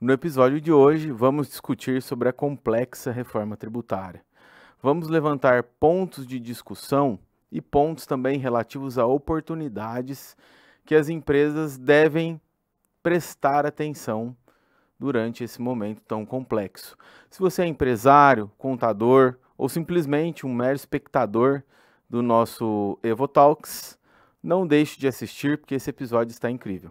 No episódio de hoje, vamos discutir sobre a complexa reforma tributária. Vamos levantar pontos de discussão e pontos também relativos a oportunidades que as empresas devem prestar atenção durante esse momento tão complexo. Se você é empresário, contador ou simplesmente um mero espectador do nosso EvoTalks, não deixe de assistir porque esse episódio está incrível.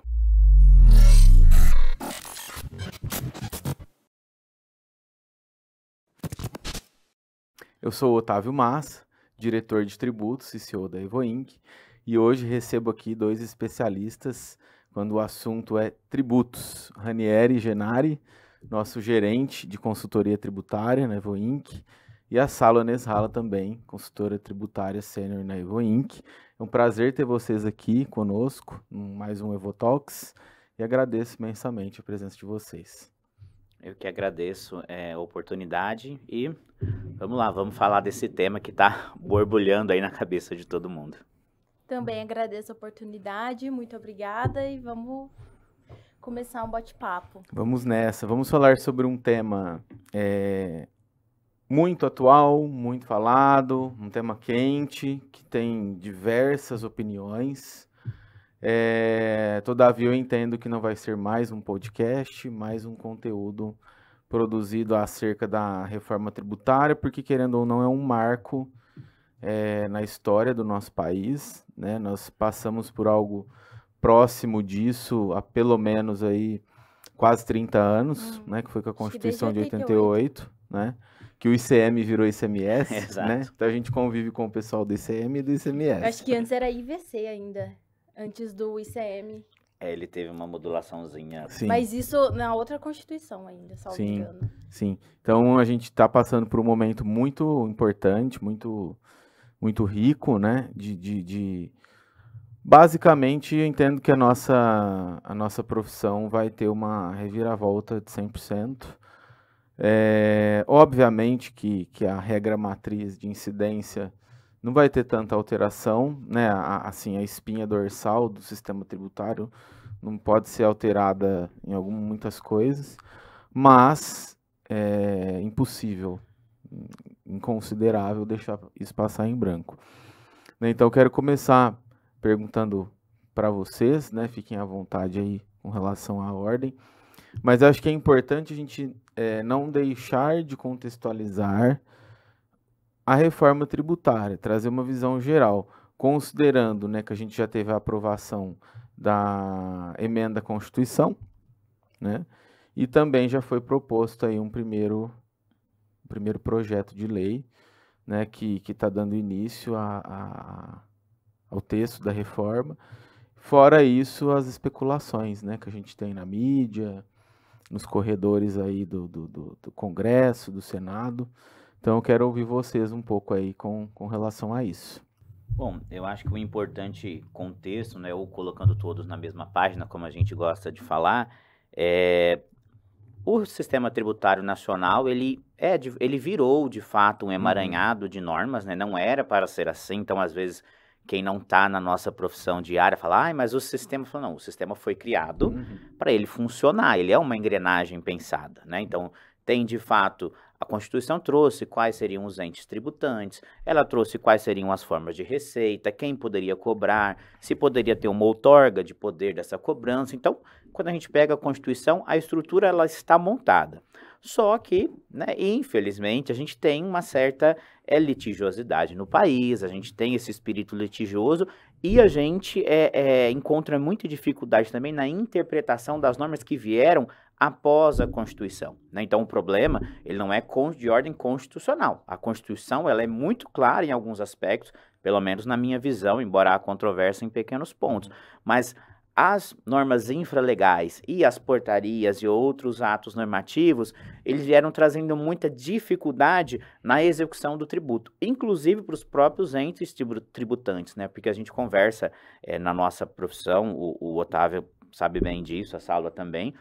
Eu sou o Otávio Massa, diretor de tributos e CEO da Evoinc, e hoje recebo aqui dois especialistas quando o assunto é tributos. Ranieri Genari, nosso gerente de consultoria tributária na Evoinc, e a Salo Nesrala também, consultora tributária sênior na Evoinc. É um prazer ter vocês aqui conosco, em mais um EvoTalks, e agradeço imensamente a presença de vocês. Eu que agradeço a oportunidade e vamos lá, vamos falar desse tema que está borbulhando aí na cabeça de todo mundo. Também agradeço a oportunidade, muito obrigada e vamos começar um bate-papo. Vamos nessa, vamos falar sobre um tema muito atual, muito falado, um tema quente, que tem diversas opiniões. Todavia eu entendo que não vai ser mais um podcast, mais um conteúdo produzido acerca da reforma tributária, porque querendo ou não é um marco na história do nosso país, né? Nós passamos por algo próximo disso há pelo menos aí quase 30 anos, né? Que foi com a Constituição de 88, né? Que o ICM virou ICMS, né? Então a gente convive com o pessoal do ICM e do ICMS. Eu acho que antes era IVC ainda, antes do ICM. Ele teve uma modulaçãozinha. Sim. Mas isso na outra Constituição ainda, salvo engano. Sim. Então a gente está passando por um momento muito importante, muito rico, né? Basicamente, eu entendo que a nossa profissão vai ter uma reviravolta de 100%. Obviamente que a regra matriz de incidência não vai ter tanta alteração, né? Assim, a espinha dorsal do sistema tributário não pode ser alterada em muitas coisas, mas é impossível, inconsiderável deixar isso passar em branco. Então, eu quero começar perguntando para vocês, né? Fiquem à vontade aí com relação à ordem, mas acho que é importante a gente não deixar de contextualizar a reforma tributária, trazer uma visão geral, considerando, né, que a gente já teve a aprovação da emenda à Constituição, né, e também já foi proposto aí um primeiro projeto de lei, né, que está dando início ao texto da reforma. Fora isso, as especulações, né, que a gente tem na mídia, nos corredores aí do Congresso, do Senado. Então, eu quero ouvir vocês um pouco aí com relação a isso. Bom, eu acho que o importante contexto, né, ou colocando todos na mesma página, como a gente gosta de falar, o sistema tributário nacional, ele virou, de fato, um emaranhado de normas, né, não era para ser assim, então, às vezes, quem não está na nossa profissão diária fala, mas o sistema... Não, o sistema foi criado para ele funcionar, ele é uma engrenagem pensada, né, então, tem, de fato... A Constituição trouxe quais seriam os entes tributantes, ela trouxe quais seriam as formas de receita, quem poderia cobrar, se poderia ter uma outorga de poder dessa cobrança. Então, quando a gente pega a Constituição, a estrutura ela está montada. Só que, né, infelizmente, a gente tem uma certa litigiosidade no país, a gente tem esse espírito litigioso e a gente encontra muita dificuldade também na interpretação das normas que vieram após a Constituição, né? Então, o problema ele não é de ordem constitucional. A Constituição ela é muito clara em alguns aspectos, pelo menos na minha visão, embora há controvérsia em pequenos pontos. Mas as normas infralegais e as portarias e outros atos normativos, eles vieram trazendo muita dificuldade na execução do tributo, inclusive para os próprios entes tributantes, né? Porque a gente conversa na nossa profissão, o Otávio sabe bem disso, a Sala também,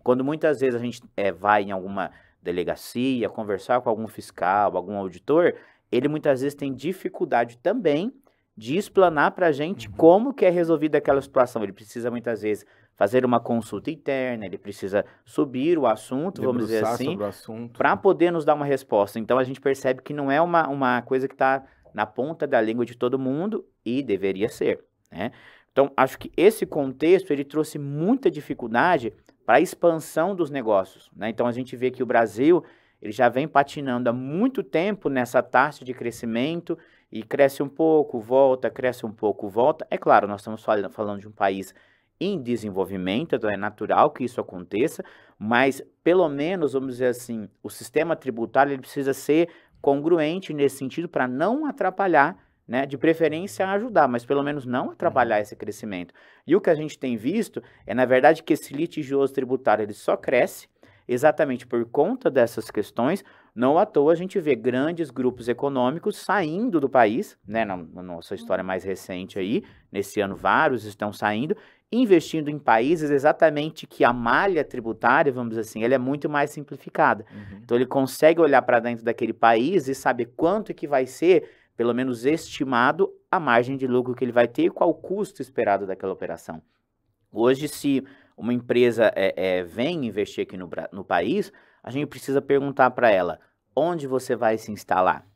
quando muitas vezes a gente vai em alguma delegacia, conversar com algum fiscal, algum auditor, ele muitas vezes tem dificuldade também de explanar para a gente como que é resolvida aquela situação. Ele precisa muitas vezes fazer uma consulta interna, ele precisa subir o assunto, vamos dizer Debruçar assim, sobre o assunto. para poder nos dar uma resposta. Então a gente percebe que não é uma coisa que está na ponta da língua de todo mundo e deveria ser, né? Então acho que esse contexto ele trouxe muita dificuldade para a expansão dos negócios, né? Então a gente vê que o Brasil ele já vem patinando há muito tempo nessa taxa de crescimento e cresce um pouco, volta, cresce um pouco, volta. É claro, nós estamos falando de um país em desenvolvimento, então é natural que isso aconteça, mas pelo menos, vamos dizer assim, o sistema tributário ele precisa ser congruente nesse sentido para não atrapalhar, né, de preferência ajudar, mas pelo menos não atrapalhar esse crescimento. E o que a gente tem visto é, na verdade, que esse litigioso tributário ele só cresce exatamente por conta dessas questões. Não à toa a gente vê grandes grupos econômicos saindo do país, né, na nossa história mais recente aí, nesse ano vários estão saindo, investindo em países exatamente que a malha tributária, vamos dizer assim, ela é muito mais simplificada. Então ele consegue olhar para dentro daquele país e saber quanto que vai ser, pelo menos estimado, a margem de lucro que ele vai ter e qual o custo esperado daquela operação. Hoje, se uma empresa vem investir aqui no país, a gente precisa perguntar para ela, onde você vai se instalar?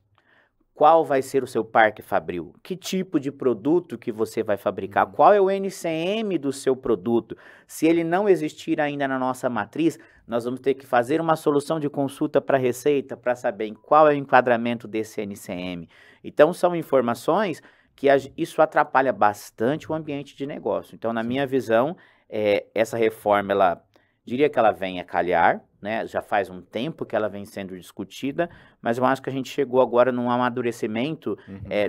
Qual vai ser o seu parque fabril? Que tipo de produto que você vai fabricar? Qual é o NCM do seu produto? Se ele não existir ainda na nossa matriz, nós vamos ter que fazer uma solução de consulta para a Receita para saber em qual é o enquadramento desse NCM. Então, são informações que isso atrapalha bastante o ambiente de negócio. Então, na minha visão, essa reforma, diria que ela vem a calhar, né? Já faz um tempo que ela vem sendo discutida, mas eu acho que a gente chegou agora num amadurecimento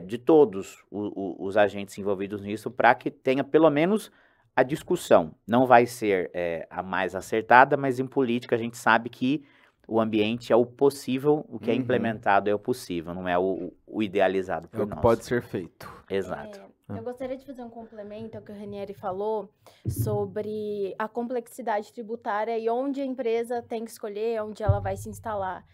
de todos os agentes envolvidos nisso para que tenha pelo menos a discussão. Não vai ser a mais acertada, mas em política a gente sabe que o ambiente é o possível, o que é implementado é o possível, não é o idealizado por nós. É o que pode ser feito. Exato. Eu gostaria de fazer um complemento ao que o Ranieri falou sobre a complexidade tributária e onde a empresa tem que escolher, onde ela vai se instalar.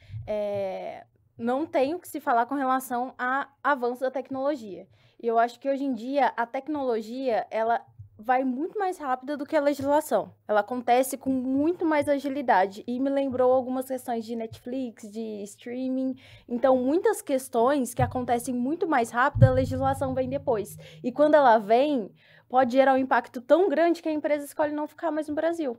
Não tem o que se falar com relação ao avanço da tecnologia. E eu acho que hoje em dia a tecnologia, ela vai muito mais rápida do que a legislação. Ela acontece com muito mais agilidade. E me lembrou algumas questões de Netflix, de streaming. Então, muitas questões que acontecem muito mais rápido, a legislação vem depois. E quando ela vem, pode gerar um impacto tão grande que a empresa escolhe não ficar mais no Brasil.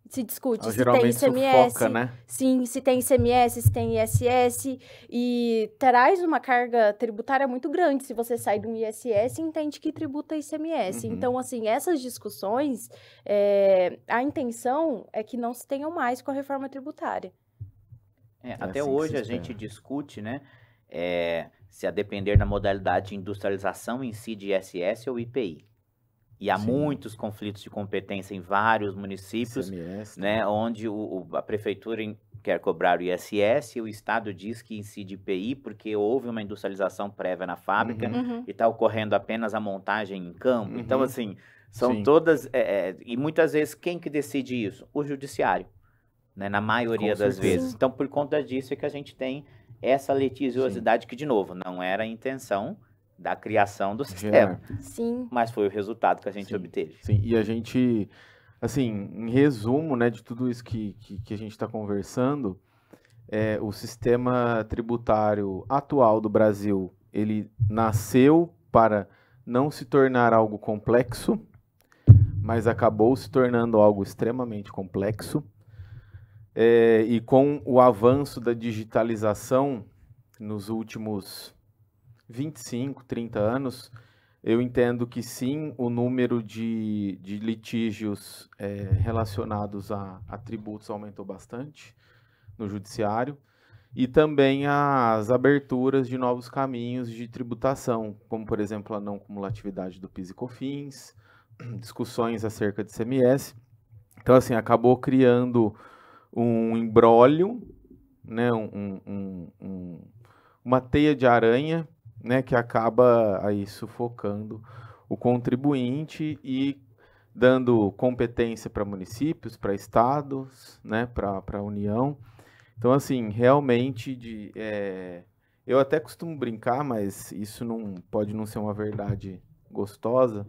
Se discute se tem ICMS, sufoca, né? Sim, se tem ICMS, se tem ISS, e traz uma carga tributária muito grande. Se você sai de um ISS, entende que tributa ICMS. Então, assim, essas discussões, a intenção é que não se tenham mais com a reforma tributária. Até hoje a gente discute, né, se a depender da modalidade de industrialização em si de ISS ou IPI. E há muitos conflitos de competência em vários municípios, ICMS, né, onde a prefeitura quer cobrar o ISS e o Estado diz que incide IPI porque houve uma industrialização prévia na fábrica e está ocorrendo apenas a montagem em campo. Então, assim, são todas... e muitas vezes, quem que decide isso? O judiciário, né, na maioria das vezes. Então, por conta disso é que a gente tem essa litigiosidade que, de novo, não era a intenção da criação do sistema. Sim. Mas foi o resultado que a gente obteve. Sim, e a gente, assim, em resumo, né, de tudo isso que a gente está conversando, o sistema tributário atual do Brasil, ele nasceu para não se tornar algo complexo, mas acabou se tornando algo extremamente complexo. E com o avanço da digitalização nos últimos 25, 30 anos, eu entendo que sim, o número de litígios relacionados a tributos aumentou bastante no judiciário e também as aberturas de novos caminhos de tributação, como, por exemplo, a não cumulatividade do PIS e COFINS, discussões acerca de ICMS. Então, assim, acabou criando um imbróglio, né, uma teia de aranha, né, que acaba aí sufocando o contribuinte e dando competência para municípios, para estados, né, para a União. Então, assim, realmente, eu até costumo brincar, mas isso pode não ser uma verdade gostosa,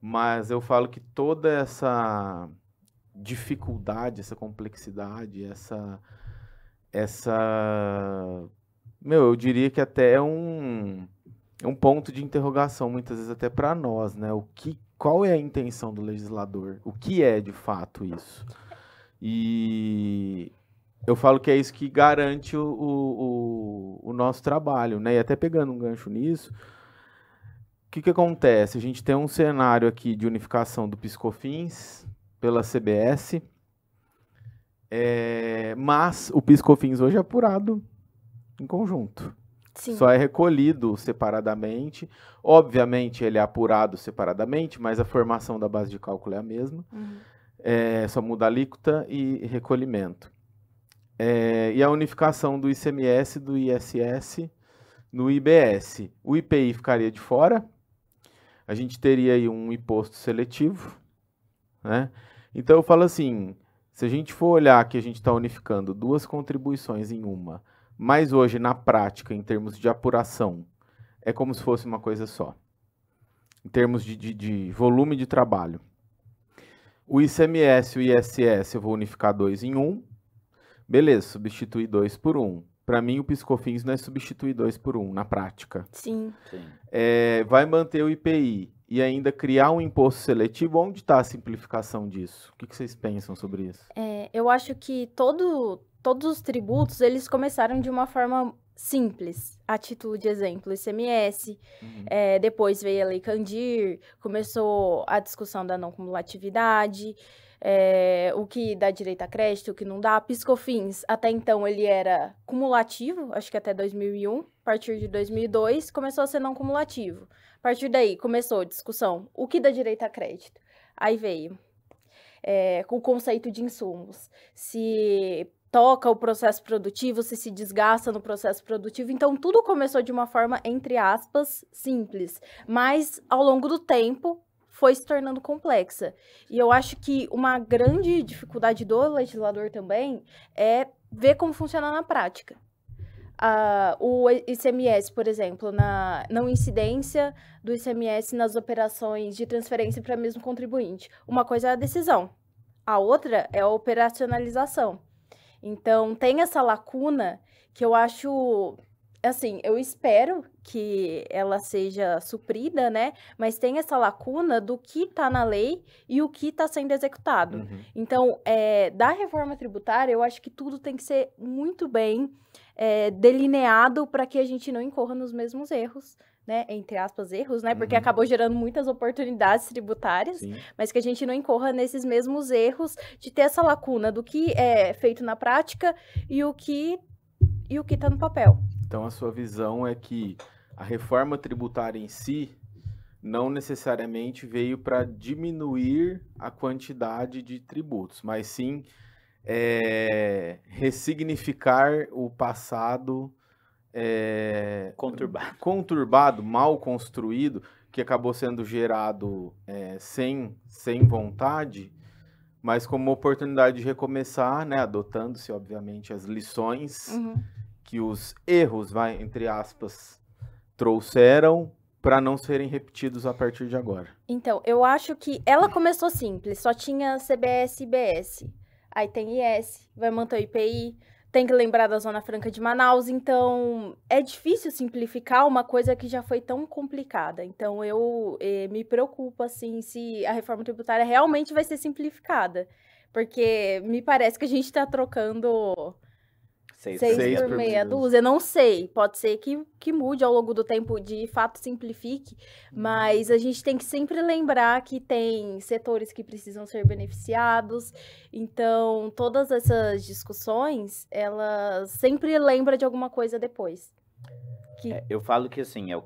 mas eu falo que toda essa dificuldade, essa complexidade, eu diria que até é um ponto de interrogação, muitas vezes até para nós, né? Qual é a intenção do legislador? O que é, de fato, isso? E eu falo que é isso que garante o nosso trabalho, né? E até pegando um gancho nisso, o que acontece? A gente tem um cenário aqui de unificação do PiscoFins pela CBS, mas o PiscoFins hoje é apurado em conjunto. Sim. Só é recolhido separadamente. Obviamente, ele é apurado separadamente, mas a formação da base de cálculo é a mesma. Só muda a alíquota e recolhimento. E a unificação do ICMS, do ISS no IBS. O IPI ficaria de fora. A gente teria aí um imposto seletivo, né? Então, eu falo assim, se a gente for olhar que a gente está unificando duas contribuições em uma, mas hoje, na prática, em termos de apuração, é como se fosse uma coisa só. Em termos de volume de trabalho. O ICMS e o ISS eu vou unificar 2 em 1. Beleza, substituir 2 por 1. Para mim, o PiscoFins não é substituir 2 por 1, na prática. Sim. Vai manter o IPI e ainda criar um imposto seletivo. Onde está a simplificação disso? O que vocês pensam sobre isso? Eu acho que todos os tributos, eles começaram de uma forma simples. A título de exemplo, ICMS, depois veio a Lei Candir, começou a discussão da não cumulatividade, o que dá direito a crédito, o que não dá. PiscoFins, até então, ele era cumulativo, acho que até 2001. A partir de 2002, começou a ser não cumulativo. A partir daí, começou a discussão, o que dá direito a crédito. Aí veio com o conceito de insumos. Se toca o processo produtivo, se desgasta no processo produtivo. Então, tudo começou de uma forma, entre aspas, simples. Mas, ao longo do tempo, foi se tornando complexa. E eu acho que uma grande dificuldade do legislador também é ver como funciona na prática. O ICMS, por exemplo, na não incidência do ICMS nas operações de transferência para o mesmo contribuinte. Uma coisa é a decisão, a outra é a operacionalização. Então, tem essa lacuna que eu acho, assim, eu espero que ela seja suprida, né? Mas tem essa lacuna do que está na lei e o que está sendo executado. Então, da reforma tributária, eu acho que tudo tem que ser muito bem delineado para que a gente não incorra nos mesmos erros, né? Entre aspas, erros, né? Porque acabou gerando muitas oportunidades tributárias, mas que a gente não incorra nesses mesmos erros de ter essa lacuna do que é feito na prática e o que está no papel. Então, a sua visão é que a reforma tributária em si não necessariamente veio para diminuir a quantidade de tributos, mas sim ressignificar o passado conturbado, mal construído, que acabou sendo gerado sem vontade, mas como uma oportunidade de recomeçar, né, adotando-se, obviamente, as lições que os erros, entre aspas, trouxeram para não serem repetidos a partir de agora. Então, eu acho que ela começou simples, só tinha CBS e IBS. Aí tem IS, vai manter o IPI, tem que lembrar da Zona Franca de Manaus, então é difícil simplificar uma coisa que já foi tão complicada. Então eu me preocupo, assim, se a reforma tributária realmente vai ser simplificada, porque me parece que a gente está trocando 6 por meia dúzia, não sei, pode ser que mude ao longo do tempo, de fato simplifique, mas a gente tem que sempre lembrar que tem setores que precisam ser beneficiados, então todas essas discussões, elas sempre lembram de alguma coisa depois. Eu falo que assim, é o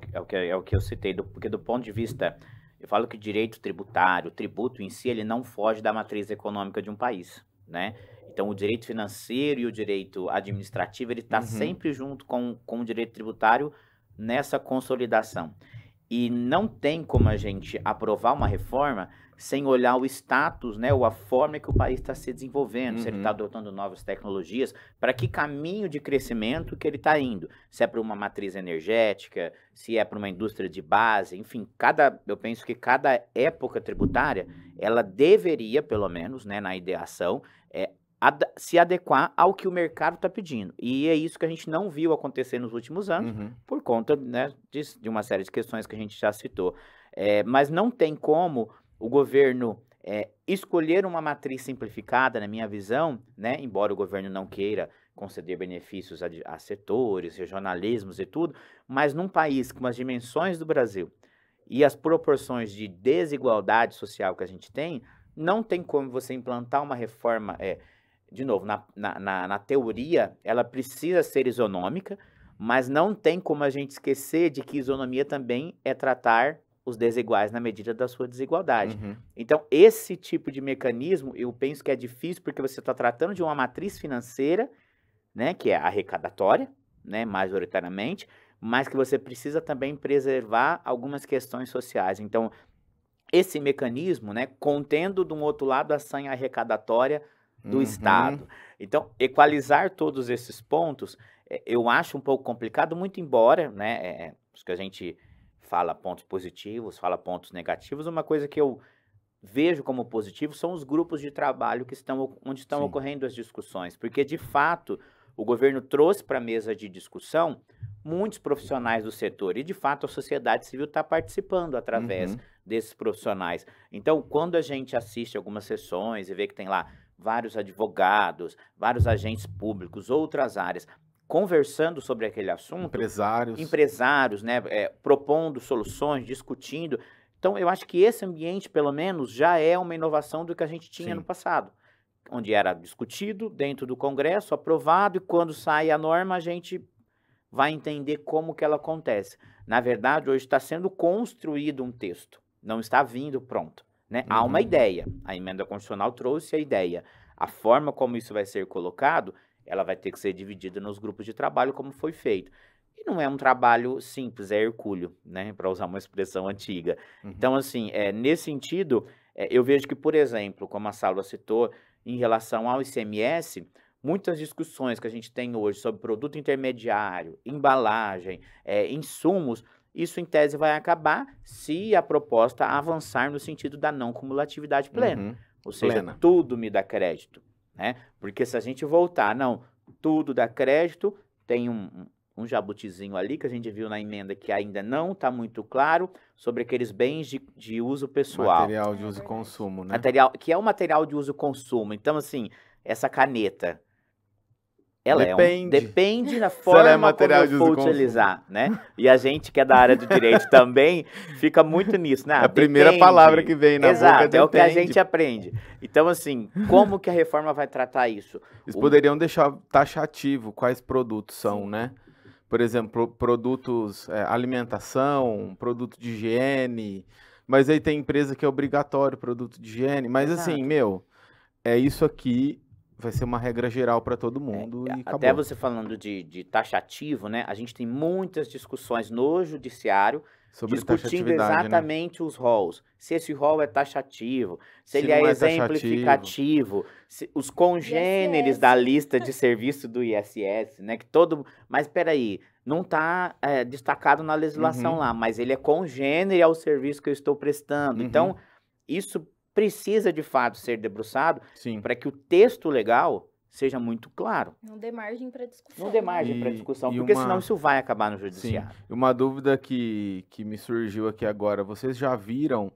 que eu citei, porque do ponto de vista, eu falo que o direito tributário, o tributo em si, ele não foge da matriz econômica de um país, né? Então, o direito financeiro e o direito administrativo, ele está sempre junto com o direito tributário nessa consolidação. E não tem como a gente aprovar uma reforma sem olhar o status, né, ou a forma que o país está se desenvolvendo, se ele está adotando novas tecnologias, para que caminho de crescimento que ele está indo. Se é para uma matriz energética, se é para uma indústria de base, enfim, eu penso que cada época tributária, ela deveria, pelo menos, né, na ideação, se adequar ao que o mercado está pedindo. E é isso que a gente não viu acontecer nos últimos anos, por conta, né, de uma série de questões que a gente já citou. Mas não tem como o governo escolher uma matriz simplificada, na minha visão, né, embora o governo não queira conceder benefícios a setores, regionalismos e tudo, mas num país com as dimensões do Brasil e as proporções de desigualdade social que a gente tem, não tem como você implantar uma reforma... de novo, na teoria, ela precisa ser isonômica, mas não tem como a gente esquecer de que isonomia também é tratar os desiguais na medida da sua desigualdade. Então, esse tipo de mecanismo, eu penso que é difícil porque você está tratando de uma matriz financeira, né, que é arrecadatória, né, majoritariamente, mas que você precisa também preservar algumas questões sociais. Então, esse mecanismo, né, contendo, de um outro lado, a sanha arrecadatória do Estado. Então, equalizar todos esses pontos, eu acho um pouco complicado, muito embora, né, os que a gente fala pontos positivos, fala pontos negativos, uma coisa que eu vejo como positivo são os grupos de trabalho onde estão ocorrendo as discussões, porque, de fato, o governo trouxe para a mesa de discussão muitos profissionais do setor, e, de fato, a sociedade civil está participando através desses profissionais. Então, quando a gente assiste algumas sessões e vê que tem lá vários advogados, vários agentes públicos, outras áreas, conversando sobre aquele assunto. Empresários, né, propondo soluções, discutindo. Então, eu acho que esse ambiente, pelo menos, já é uma inovação do que a gente tinha no passado, onde era discutido dentro do Congresso, aprovado, e quando sai a norma, a gente vai entender como que ela acontece. Na verdade, hoje está sendo construído um texto, não está vindo pronto. Né? Há uma ideia, a emenda constitucional trouxe a ideia. A forma como isso vai ser colocado, ela vai ter que ser dividida nos grupos de trabalho, como foi feito. E não é um trabalho simples, é hercúleo, né? Para usar uma expressão antiga. Então, assim, nesse sentido, eu vejo que, por exemplo, como a Salva citou, em relação ao ICMS, muitas discussões que a gente tem hoje sobre produto intermediário, embalagem, insumos, isso, em tese, vai acabar se a proposta avançar no sentido da não cumulatividade plena. Ou seja, tudo me dá crédito, né? Porque se a gente voltar, não, tudo dá crédito, tem um jabutizinho ali que a gente viu na emenda que ainda não está muito claro sobre aqueles bens de uso pessoal. Material de uso e consumo, né? Que é o material de uso e consumo. Então, assim, essa caneta... depende da forma como eu for utilizar, né? E a gente que é da área do direito também fica muito nisso, né? A primeira palavra que vem na boca, exato, é o que a gente aprende. Então, assim, como que a reforma vai tratar isso? Eles poderiam deixar taxativo quais produtos são, né? Por exemplo, produtos, alimentação, produto de higiene, mas aí tem empresa que é obrigatório produto de higiene, mas assim, é isso aqui... Vai ser uma regra geral para todo mundo e acabou. Até você falando de taxativo, né? A gente tem muitas discussões no judiciário sobre discutindo exatamente, né, os rols. Se esse rol é taxativo, se ele é exemplificativo, os congêneres da lista de serviço do ISS, né? Mas espera aí, não está destacado na legislação lá, mas ele é congênere ao serviço que eu estou prestando. Então, isso precisa, de fato, ser debruçado para que o texto legal seja muito claro. Não dê margem para discussão. Não dê margem para discussão, porque senão isso vai acabar no judiciário. Sim. Uma dúvida que me surgiu aqui agora, vocês já viram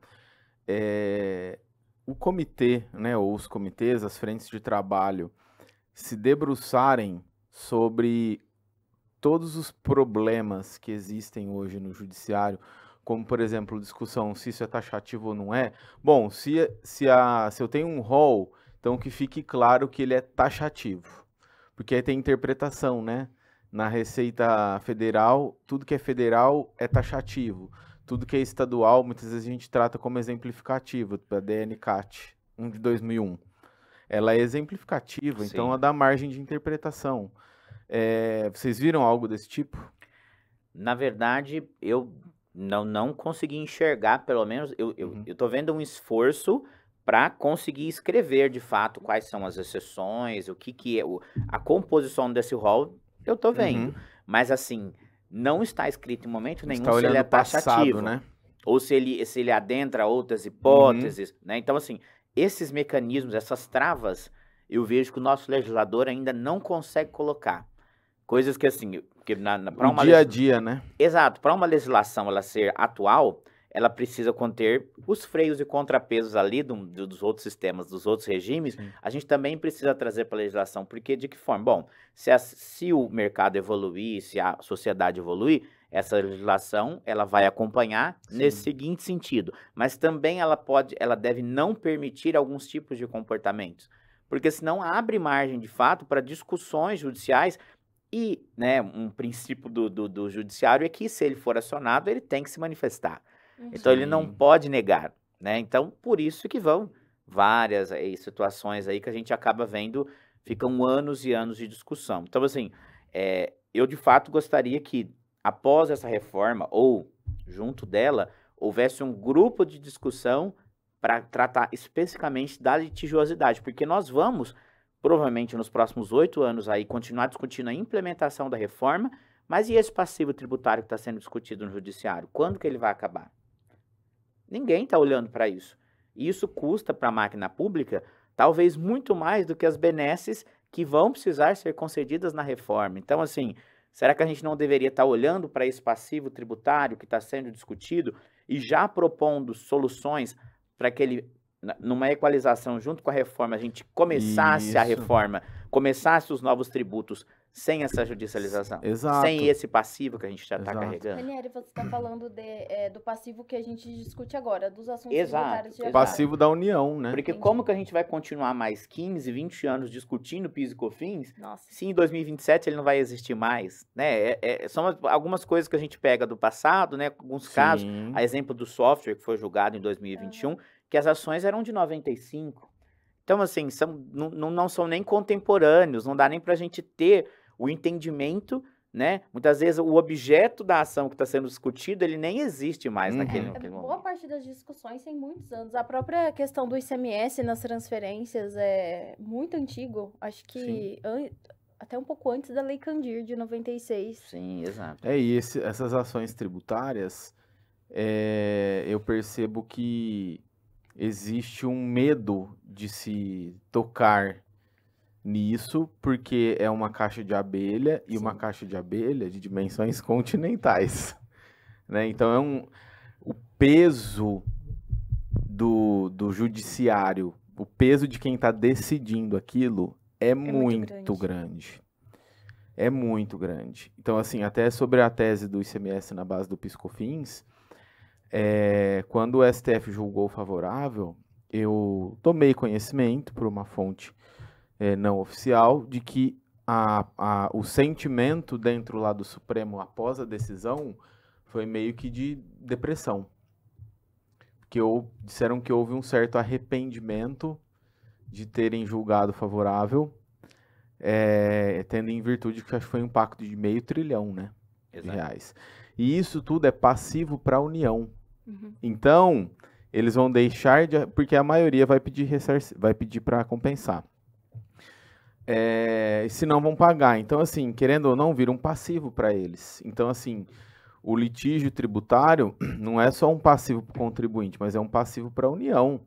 o comitê, né, ou os comitês, as frentes de trabalho, se debruçarem sobre todos os problemas que existem hoje no judiciário, como, por exemplo, discussão se isso é taxativo ou não é? Bom, se eu tenho um rol, então que fique claro que ele é taxativo, porque aí tem interpretação, né? Na Receita Federal, tudo que é federal é taxativo, tudo que é estadual, muitas vezes a gente trata como exemplificativo, a DNCAT, de 2001. Ela é exemplificativa, então ela dá margem de interpretação. Vocês viram algo desse tipo? Na verdade, eu Não consegui enxergar, pelo menos, eu tô vendo um esforço para conseguir escrever de fato quais são as exceções, o que é a composição desse rol, eu tô vendo. Mas assim, não está escrito em momento nenhum Está se ele é olhando o passado, taxativo, né? ou se ele adentra outras hipóteses, né? Então, assim, esses mecanismos, essas travas, eu vejo que o nosso legislador ainda não consegue colocar. Coisas que, assim, que O dia a dia, né? Exato, para uma legislação ela ser atual, ela precisa conter os freios e contrapesos ali dos outros sistemas, dos outros regimes. Sim. A gente também precisa trazer para a legislação, porque de que forma? Bom, se o mercado evoluir, se a sociedade evoluir, essa legislação ela vai acompanhar nesse seguinte sentido, mas também ela deve não permitir alguns tipos de comportamentos, porque senão abre margem de fato para discussões judiciais. E, né, um princípio do judiciário é que, se ele for acionado, ele tem que se manifestar. Então, ele não pode negar, né? Então, por isso que vão várias situações aí que a gente acaba vendo, ficam anos e anos de discussão. Então, assim, eu de fato gostaria que, após essa reforma, ou junto dela, houvesse um grupo de discussão para tratar especificamente da litigiosidade, porque nós vamos provavelmente nos próximos 8 anos aí, continuar discutindo a implementação da reforma, mas e esse passivo tributário que está sendo discutido no judiciário? Quando que ele vai acabar? Ninguém está olhando para isso. E isso custa para a máquina pública talvez muito mais do que as benesses que vão precisar ser concedidas na reforma. Então, assim, será que a gente não deveria estar olhando para esse passivo tributário que está sendo discutido e já propondo soluções para que ele, numa equalização junto com a reforma, a gente começasse a reforma, começasse os novos tributos sem essa judicialização, sem esse passivo que a gente já está carregando? Ranieri, você está falando do passivo que a gente discute agora, dos assuntos tributários de o passivo da União, né? Porque como que a gente vai continuar mais 15, 20 anos discutindo PIS e COFINS, se em 2027 ele não vai existir mais, né? São algumas coisas que a gente pega do passado, né? Alguns casos, a exemplo do software que foi julgado em 2021, que as ações eram de 95. Então, assim, não são nem contemporâneos, não dá nem para a gente ter o entendimento, né? Muitas vezes o objeto da ação que está sendo discutido, ele nem existe mais naquele momento. Boa parte das discussões tem muitos anos. A própria questão do ICMS nas transferências é muito antigo. Acho que até um pouco antes da Lei Candir, de 96. Sim, exato. E essas ações tributárias, eu percebo que existe um medo de se tocar nisso, porque é uma caixa de abelha e uma caixa de abelha de dimensões continentais, né? Então o peso do judiciário, o peso de quem está decidindo aquilo é muito grande. É muito grande. Então, assim, até sobre a tese do ICMS na base do PIS/COFINS, quando o STF julgou favorável, eu tomei conhecimento por uma fonte não oficial de que o sentimento dentro lá do Supremo após a decisão foi meio que de depressão. Porque disseram que houve um certo arrependimento de terem julgado favorável, tendo em virtude que acho que foi um impacto de R$500 bilhão, né, de reais. E isso tudo é passivo para a União. Então, eles vão deixar porque a maioria vai pedir para compensar. Se não vão pagar. Então, assim, querendo ou não, vira um passivo para eles. Então, assim, o litígio tributário não é só um passivo para o contribuinte, mas é um passivo para a União.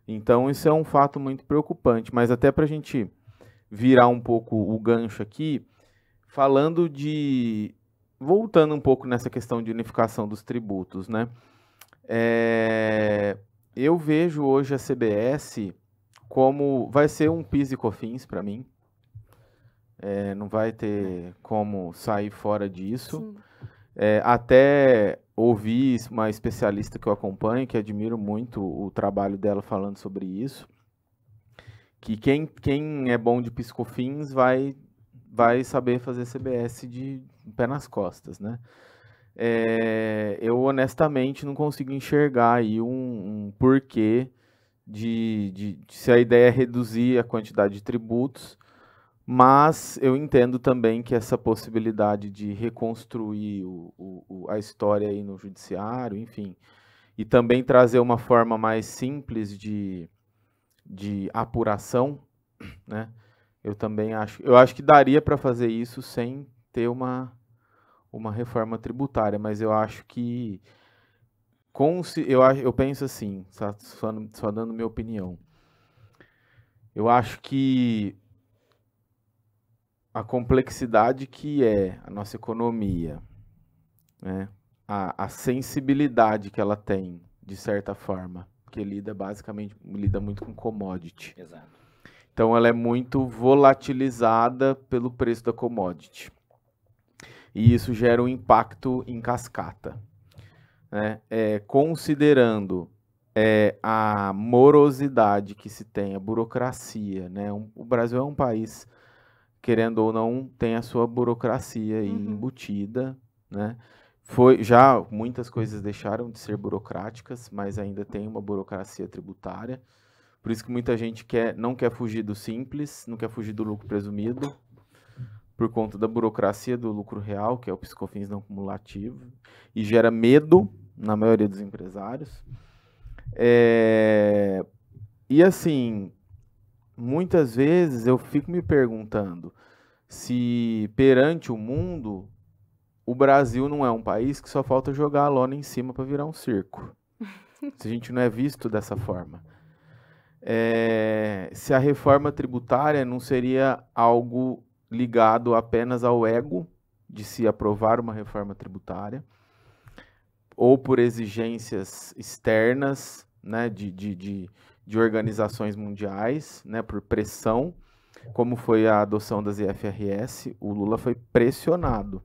Então, isso é um fato muito preocupante. Mas até para a gente virar um pouco o gancho aqui, voltando um pouco nessa questão de unificação dos tributos, né? Eu vejo hoje a CBS como vai ser um PIS e COFINS para mim. Não vai ter como sair fora disso. Até ouvi uma especialista que eu acompanho, que admiro muito o trabalho dela falando sobre isso, que quem é bom de PIS e COFINS vai saber fazer CBS de pé nas costas, né? Eu honestamente não consigo enxergar aí um porquê de se a ideia é reduzir a quantidade de tributos, Mas eu entendo também que essa possibilidade de reconstruir a história aí no judiciário, enfim, e também trazer uma forma mais simples de apuração, né? Eu também acho que daria para fazer isso sem ter uma reforma tributária, mas eu acho que eu penso assim, só dando minha opinião. Eu acho que a complexidade que é a nossa economia, né? A sensibilidade que ela tem, de certa forma, porque lida muito com commodity. Exato. Então ela é muito volatilizada pelo preço da commodity. E isso gera um impacto em cascata, né? Considerando a morosidade que se tem, a burocracia, né? O Brasil é um país, querendo ou não, tem a sua burocracia aí embutida, né? Já muitas coisas deixaram de ser burocráticas, mas ainda tem uma burocracia tributária. Por isso que muita gente não quer fugir do simples, não quer fugir do lucro presumido, por conta da burocracia do lucro real, que é o PIS/COFINS não cumulativo, e gera medo na maioria dos empresários. E assim, muitas vezes eu fico me perguntando se perante o mundo, o Brasil não é um país que só falta jogar a lona em cima para virar um circo. Se a gente não é visto dessa forma. Se a reforma tributária não seria algo ligado apenas ao ego de se aprovar uma reforma tributária, ou por exigências externas, né, de organizações mundiais, né, por pressão, como foi a adoção das IFRS. O Lula foi pressionado.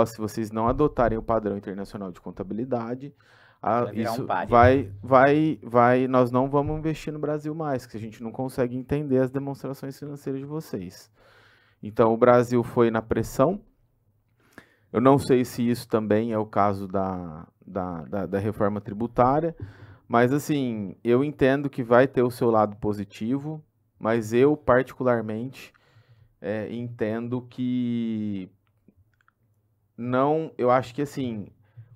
Se vocês não adotarem o padrão internacional de contabilidade, isso nós não vamos investir no Brasil mais, que a gente não consegue entender as demonstrações financeiras de vocês. Então o Brasil foi na pressão. Eu não sei se isso também é o caso da reforma tributária, mas assim, eu entendo que vai ter o seu lado positivo, mas eu particularmente entendo que não, eu acho que assim,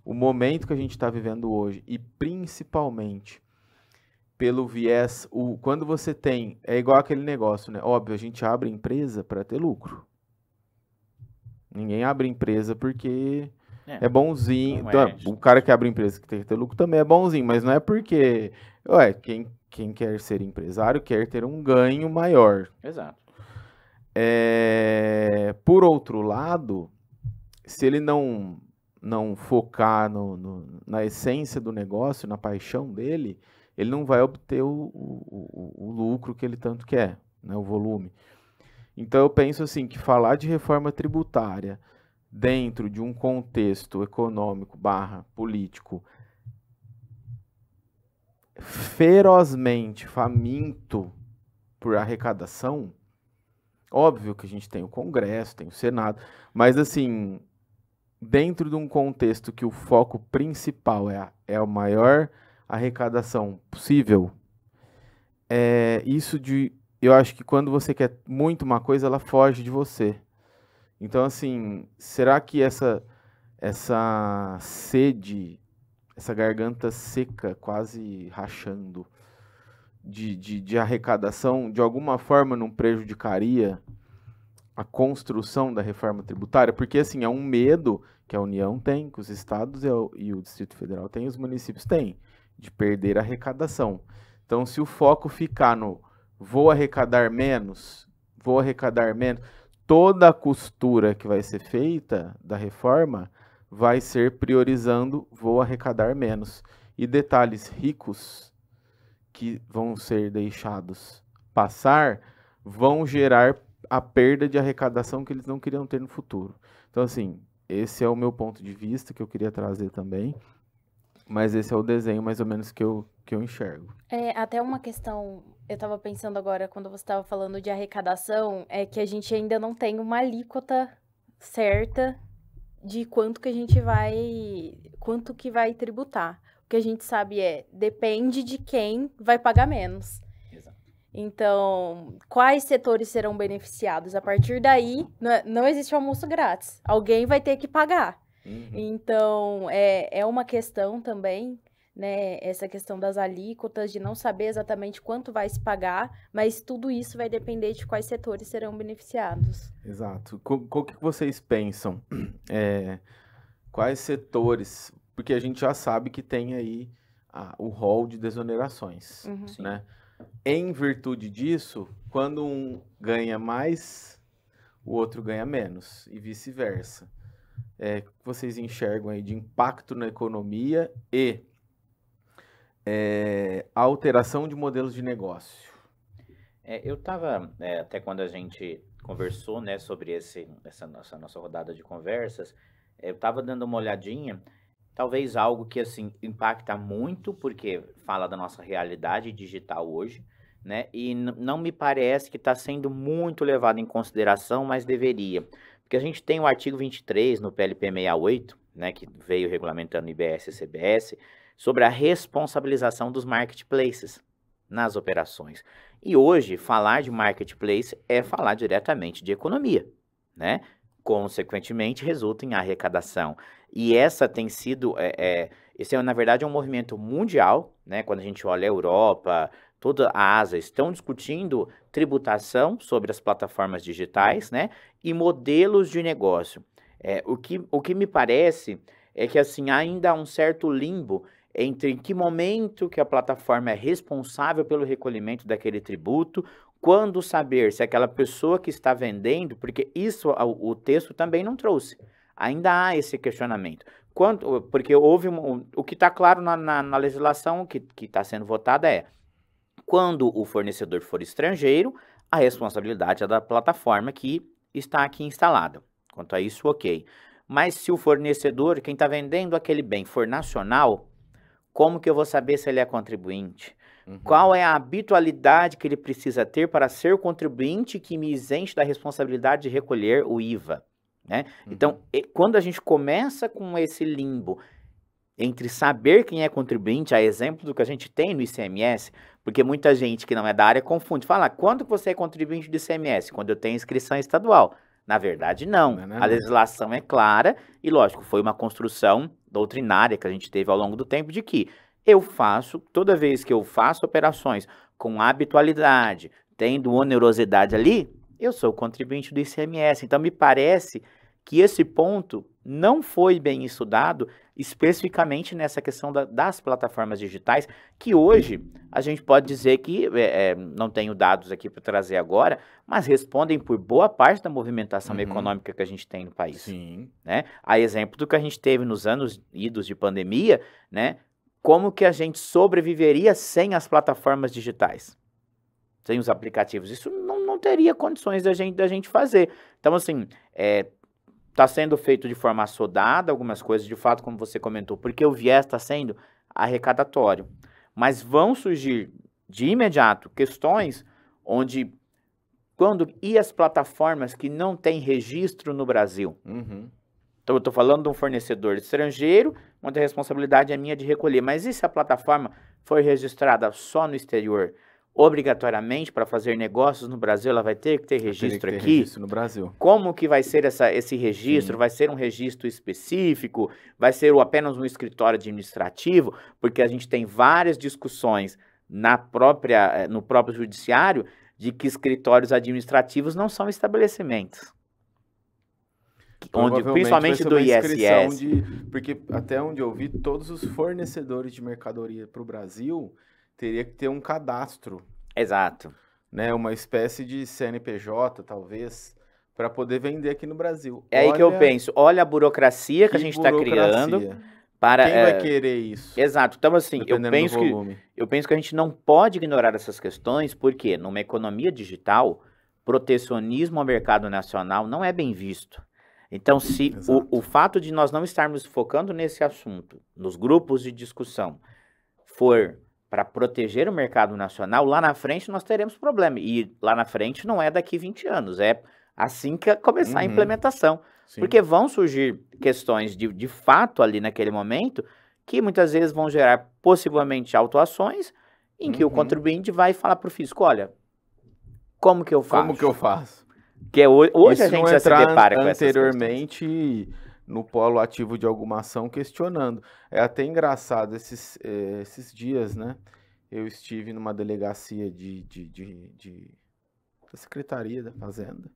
o momento que a gente está vivendo hoje, e principalmente pelo viés, quando você tem, é igual aquele negócio, né? Óbvio, a gente abre empresa para ter lucro. Ninguém abre empresa porque é bonzinho. Então, o cara que abre empresa que tem que ter lucro também é bonzinho, mas não é porque, quem quer ser empresário quer ter um ganho maior. Exato. Por outro lado, se ele não focar na essência do negócio, na paixão dele, ele não vai obter o lucro que ele tanto quer, né, o volume. Então eu penso assim, que falar de reforma tributária dentro de um contexto econômico / político ferozmente faminto por arrecadação, óbvio que a gente tem o Congresso, tem o Senado, mas assim, dentro de um contexto que o foco principal é a maior arrecadação possível, eu acho que quando você quer muito uma coisa, ela foge de você. Então, assim, será que essa sede, essa garganta seca, quase rachando, de arrecadação, de alguma forma não prejudicaria a construção da reforma tributária? Porque, assim, é um medo que a União tem, que os estados e o Distrito Federal têm, os municípios têm, de perder a arrecadação. Então, se o foco ficar no vou arrecadar menos, toda a costura que vai ser feita da reforma vai ser priorizando vou arrecadar menos. E detalhes ricos que vão ser deixados passar vão gerar a perda de arrecadação que eles não queriam ter no futuro. Então, assim, esse é o meu ponto de vista que eu queria trazer também, mas esse é o desenho mais ou menos que eu enxergo. Até uma questão, eu estava pensando agora, quando você estava falando de arrecadação, é que a gente ainda não tem uma alíquota certa de quanto que vai tributar. O que a gente sabe depende de quem vai pagar menos. Exato. Então, quais setores serão beneficiados? A partir daí, não existe almoço grátis. Alguém vai ter que pagar. Então, é uma questão também, né? Essa questão das alíquotas, de não saber exatamente quanto vai se pagar, mas tudo isso vai depender de quais setores serão beneficiados. Exato. O que vocês pensam? Quais setores? Porque a gente já sabe que tem aí o rol de desonerações, né? Em virtude disso, quando um ganha mais, o outro ganha menos, e vice-versa. O que vocês enxergam aí de impacto na economia e a alteração de modelos de negócio? Eu estava, até quando a gente conversou, né, sobre essa nossa rodada de conversas, eu estava dando uma olhadinha, talvez algo que, assim, impacta muito, porque fala da nossa realidade digital hoje, né, e não me parece que está sendo muito levado em consideração, mas deveria. Porque a gente tem o artigo 23 no PLP 68, né, que veio regulamentando IBS e CBS, sobre a responsabilização dos marketplaces nas operações. E hoje, falar de marketplace é falar diretamente de economia, né? Consequentemente, resulta em arrecadação. E essa tem sido, esse na verdade é um movimento mundial, né? Quando a gente olha a Europa, toda a Ásia, estão discutindo tributação sobre as plataformas digitais, né? E modelos de negócio. O que me parece é que, assim, ainda há um certo limbo entre em que momento que a plataforma é responsável pelo recolhimento daquele tributo, quando saber se aquela pessoa que está vendendo, porque isso o texto também não trouxe, ainda há esse questionamento. Porque houve o que está claro na legislação que está sendo votada quando o fornecedor for estrangeiro, a responsabilidade é da plataforma que está aqui instalada. Quanto a isso, ok. Mas se o fornecedor, quem está vendendo aquele bem, for nacional, como que eu vou saber se ele é contribuinte? Qual é a habitualidade que ele precisa ter para ser contribuinte que me isente da responsabilidade de recolher o IVA? Né? Então, quando a gente começa com esse limbo entre saber quem é contribuinte, a exemplo do que a gente tem no ICMS, porque muita gente que não é da área confunde, fala, quando você é contribuinte do ICMS? Quando eu tenho inscrição estadual. Na verdade, não. A legislação é clara e, lógico, foi uma construção doutrinária que a gente teve ao longo do tempo de que toda vez que eu faço operações com habitualidade, tendo onerosidade ali, eu sou contribuinte do ICMS. Então, me parece que esse ponto não foi bem estudado especificamente nessa questão das plataformas digitais, que hoje a gente pode dizer que, não tenho dados aqui para trazer agora, mas respondem por boa parte da movimentação econômica que a gente tem no país. Sim. Né? A exemplo do que a gente teve nos anos idos de pandemia, né? Como que a gente sobreviveria sem as plataformas digitais? Sem os aplicativos? Isso não teria condições da gente fazer. Então, assim, está sendo feito de forma assodada, algumas coisas, de fato, como você comentou, porque o viés está sendo arrecadatório. Mas vão surgir, de imediato, questões onde, e as plataformas que não têm registro no Brasil? Então, eu estou falando de um fornecedor estrangeiro, onde a responsabilidade é minha de recolher. Mas e se a plataforma for registrada só no exterior? Obrigatoriamente, para fazer negócios no Brasil, ela vai ter que ter registro aqui? Registro no Brasil. Como que vai ser esse registro? Sim. Vai ser um registro específico? Vai ser apenas um escritório administrativo? Porque a gente tem várias discussões no próprio judiciário de que escritórios administrativos não são estabelecimentos. Principalmente do ISS. Porque até onde eu vi, todos os fornecedores de mercadoria para o Brasil teria que ter um cadastro. Exato. Né, uma espécie de CNPJ, talvez, para poder vender aqui no Brasil. É aí que eu penso, olha a burocracia que a gente está criando. Quem vai querer isso? Exato. Então, assim, eu penso que a gente não pode ignorar essas questões, porque numa economia digital, protecionismo ao mercado nacional não é bem visto. Então, se o fato de nós não estarmos focando nesse assunto, nos grupos de discussão, for para proteger o mercado nacional, lá na frente nós teremos problema. E lá na frente não é daqui 20 anos, é assim que começar a implementação. Sim. Porque vão surgir questões de fato ali naquele momento, que muitas vezes vão gerar possivelmente autuações, em que o contribuinte vai falar para o fisco, olha, como que eu faço? Como que eu faço? Que é hoje a Isso gente não já se entrar depara com essas questões. anteriormente no polo ativo de alguma ação questionando. É até engraçado, esses dias, né? Eu estive numa delegacia da Secretaria da Fazenda.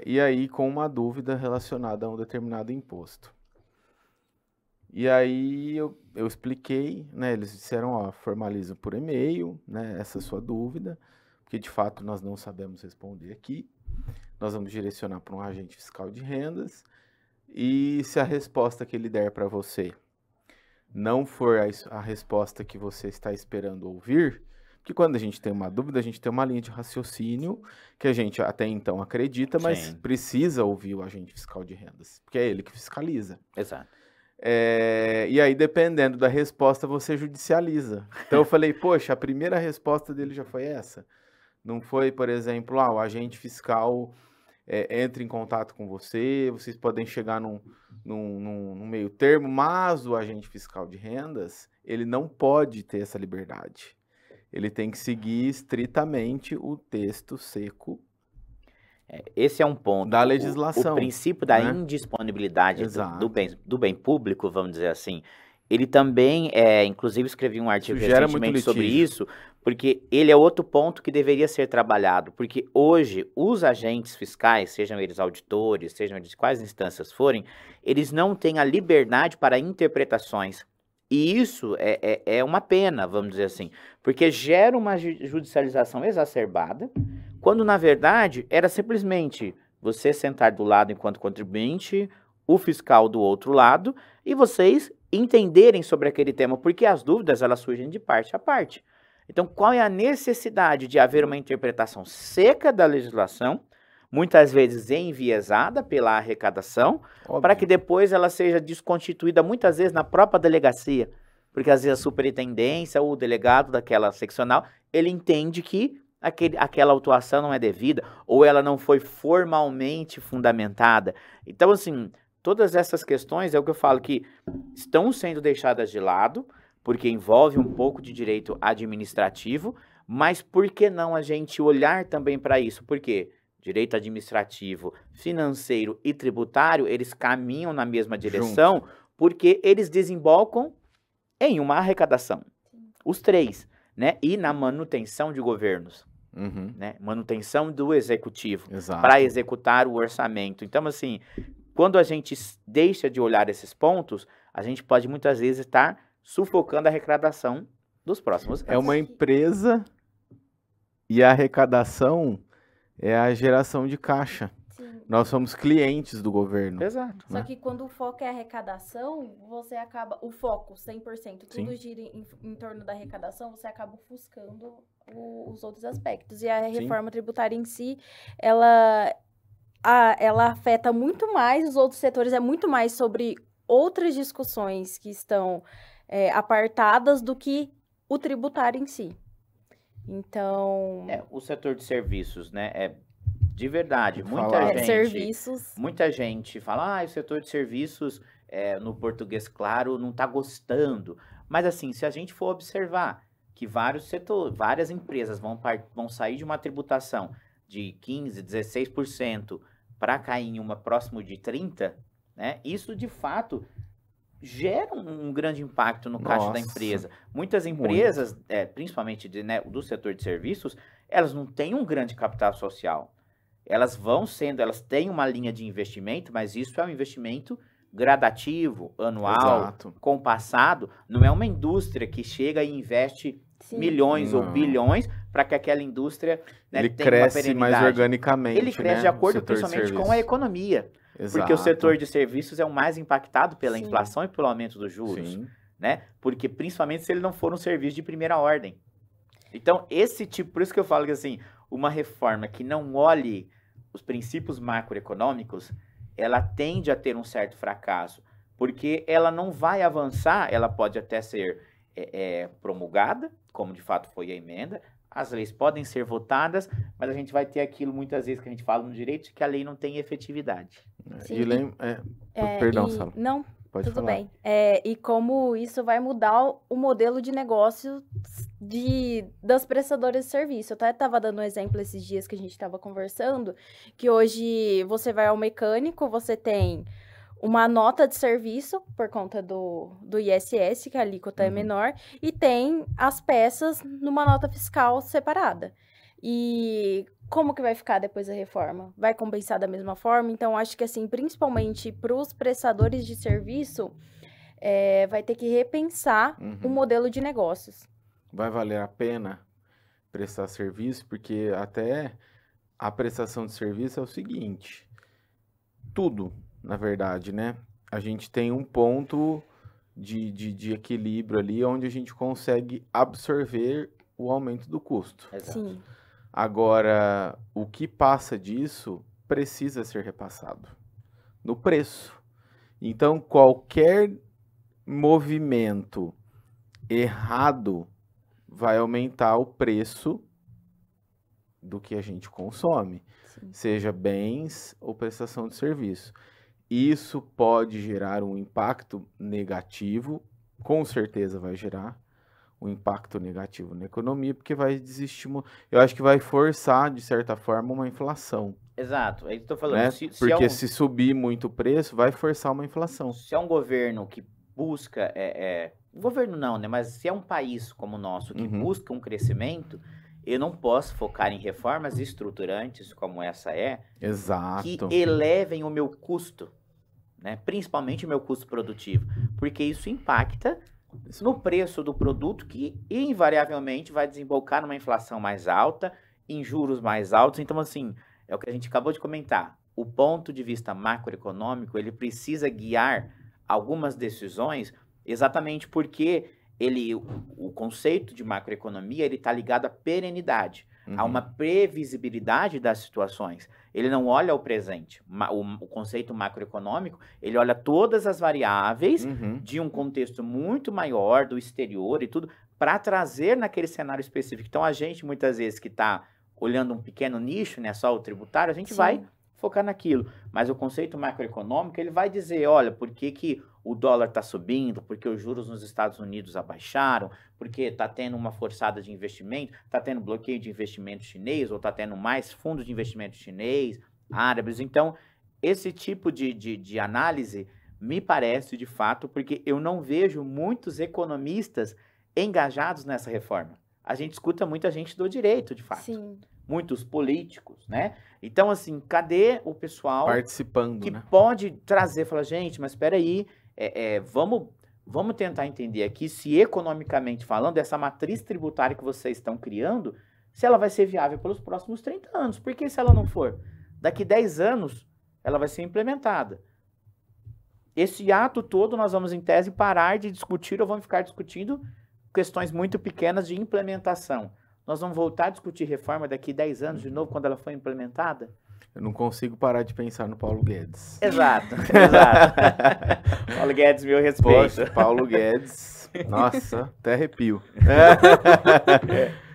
E aí com uma dúvida relacionada a um determinado imposto. E aí eu expliquei, né? Eles disseram, ó, formaliza por e-mail, né? Essa sua dúvida, porque de fato nós não sabemos responder aqui. Nós vamos direcionar para um agente fiscal de rendas. E se a resposta que ele der para você não for a resposta que você está esperando ouvir, porque quando a gente tem uma dúvida, a gente tem uma linha de raciocínio que a gente até então acredita, mas Sim. precisa ouvir o agente fiscal de rendas, porque é ele que fiscaliza. Exato. E aí, dependendo da resposta, você judicializa. Então eu falei, poxa, a primeira resposta dele já foi essa. Não foi, por exemplo, o agente fiscal entra em contato com você, vocês podem chegar num meio termo, mas o agente fiscal de rendas, ele não pode ter essa liberdade. Ele tem que seguir estritamente o texto seco Esse é um ponto. da legislação. O princípio da né? indisponibilidade Exato. do bem público, vamos dizer assim, ele também, inclusive escrevi um artigo Isso gera muito recentemente sobre litígio. isso, porque ele é outro ponto que deveria ser trabalhado, porque hoje os agentes fiscais, sejam eles auditores, sejam eles quais instâncias forem, eles não têm a liberdade para interpretações. E isso é uma pena, vamos dizer assim, porque gera uma judicialização exacerbada, quando na verdade era simplesmente você sentar do lado enquanto contribuinte, o fiscal do outro lado, e vocês entenderem sobre aquele tema, porque as dúvidas elas surgem de parte a parte. Então, qual é a necessidade de haver uma interpretação seca da legislação, muitas vezes enviesada pela arrecadação, para que depois ela seja desconstituída, muitas vezes na própria delegacia, porque às vezes a superintendência ou o delegado daquela seccional, ele entende que aquela autuação não é devida, ou ela não foi formalmente fundamentada. Então, assim, todas essas questões é o que eu falo que estão sendo deixadas de lado, porque envolve um pouco de direito administrativo, mas por que não a gente olhar também para isso? Porque direito administrativo, financeiro e tributário, eles caminham na mesma direção, porque eles desembocam em uma arrecadação. Os três, né? E na manutenção de governos. Né? Manutenção do executivo para executar o orçamento. Então, assim, quando a gente deixa de olhar esses pontos, a gente pode muitas vezes estar sufocando a arrecadação dos próximos anos. É uma empresa e a arrecadação é a geração de caixa. Sim. Nós somos clientes do governo. Exato. Só que quando o foco é arrecadação, você acaba... O foco, 100%, tudo gira em torno da arrecadação, você acaba ofuscando os outros aspectos. E a reforma tributária em si, ela afeta muito mais os outros setores, é muito mais sobre outras discussões que estão apartadas do que o tributário em si. Então... o setor de serviços, né? De verdade, muita gente fala, o setor de serviços, no português claro, não está gostando. Mas assim, se a gente for observar que várias empresas vão sair de uma tributação de 15%, 16% para cair em uma próximo de 30%, né? Isso de fato gera um grande impacto no caixa da empresa. Muitas empresas, principalmente do setor de serviços, elas não têm um grande capital social. Elas têm uma linha de investimento, mas isso é um investimento gradativo, anual, compassado. Não é uma indústria que chega e investe milhões ou bilhões para que aquela indústria ele tenha cresce uma perenidade. mais organicamente. Ele cresce de acordo principalmente com a economia. Porque o setor de serviços é o mais impactado pela inflação e pelo aumento dos juros. Né? Porque principalmente se ele não for um serviço de primeira ordem. Então, por isso que eu falo que assim, uma reforma que não olhe os princípios macroeconômicos, ela tende a ter um certo fracasso, porque ela não vai avançar, ela pode até ser promulgada, como de fato foi a emenda, as leis podem ser votadas, mas a gente vai ter aquilo muitas vezes que a gente fala no direito, que a lei não tem efetividade. Perdão, Sala. Não, pode tudo falar. bem. E como isso vai mudar o modelo de negócio das prestadoras de serviço. Eu até estava dando um exemplo esses dias que a gente estava conversando, que hoje você vai ao mecânico, você tem uma nota de serviço por conta do ISS, que a alíquota é menor, e tem as peças numa nota fiscal separada. E como que vai ficar depois da reforma? Vai compensar da mesma forma? Então, acho que, assim, principalmente para os prestadores de serviço, vai ter que repensar o modelo de negócios. Vai valer a pena prestar serviço, porque até a prestação de serviço é o seguinte, tudo, na verdade, né? A gente tem um ponto de equilíbrio ali, onde a gente consegue absorver o aumento do custo. Exato. Sim. Agora, o que passa disso precisa ser repassado no preço. Então, qualquer movimento errado vai aumentar o preço do que a gente consome, seja bens ou prestação de serviço. Isso pode gerar um impacto negativo, com certeza vai gerar um impacto negativo na economia, porque vai desestimular, eu acho que vai forçar, de certa forma, uma inflação. Exato, aí estou falando, Né? se Se subir muito o preço, vai forçar uma inflação. Se é um governo que busca, governo não, né? Mas se é um país como o nosso que busca um crescimento, eu não posso focar em reformas estruturantes como essa Exato. que elevem o meu custo, né? Principalmente o meu custo produtivo, porque isso impacta no preço do produto que invariavelmente vai desembocar numa inflação mais alta, em juros mais altos. Então, assim, é o que a gente acabou de comentar. O ponto de vista macroeconômico, ele precisa guiar algumas decisões exatamente porque o conceito de macroeconomia ele está ligado à perenidade, a uma previsibilidade das situações. Ele não olha o presente. O conceito macroeconômico, ele olha todas as variáveis de um contexto muito maior, do exterior e tudo, para trazer naquele cenário específico. Então, a gente, muitas vezes, que está olhando um pequeno nicho, né, só o tributário, a gente vai focar naquilo. Mas o conceito macroeconômico, ele vai dizer, olha, por que o dólar está subindo, porque os juros nos Estados Unidos abaixaram, porque está tendo uma forçada de investimento, está tendo bloqueio de investimento chinês, ou está tendo mais fundos de investimento chinês, árabes. Então, esse tipo de análise me parece, de fato, porque eu não vejo muitos economistas engajados nessa reforma. A gente escuta muita gente do direito, de fato. Sim. Muitos políticos, né? Então, assim, cadê o pessoal participando, que né? pode trazer, falar, gente, mas espera aí, vamos tentar entender aqui se economicamente falando, essa matriz tributária que vocês estão criando, se ela vai ser viável pelos próximos 30 anos. Porque se ela não for, daqui 10 anos, ela vai ser implementada. Esse ato todo nós vamos, em tese, parar de discutir ou vamos ficar discutindo questões muito pequenas de implementação. Nós vamos voltar a discutir reforma daqui 10 anos de novo, quando ela for implementada? Eu não consigo parar de pensar no Paulo Guedes. Exato, exato. Paulo Guedes, meu respeito. Poxa, Paulo Guedes, nossa, até arrepio.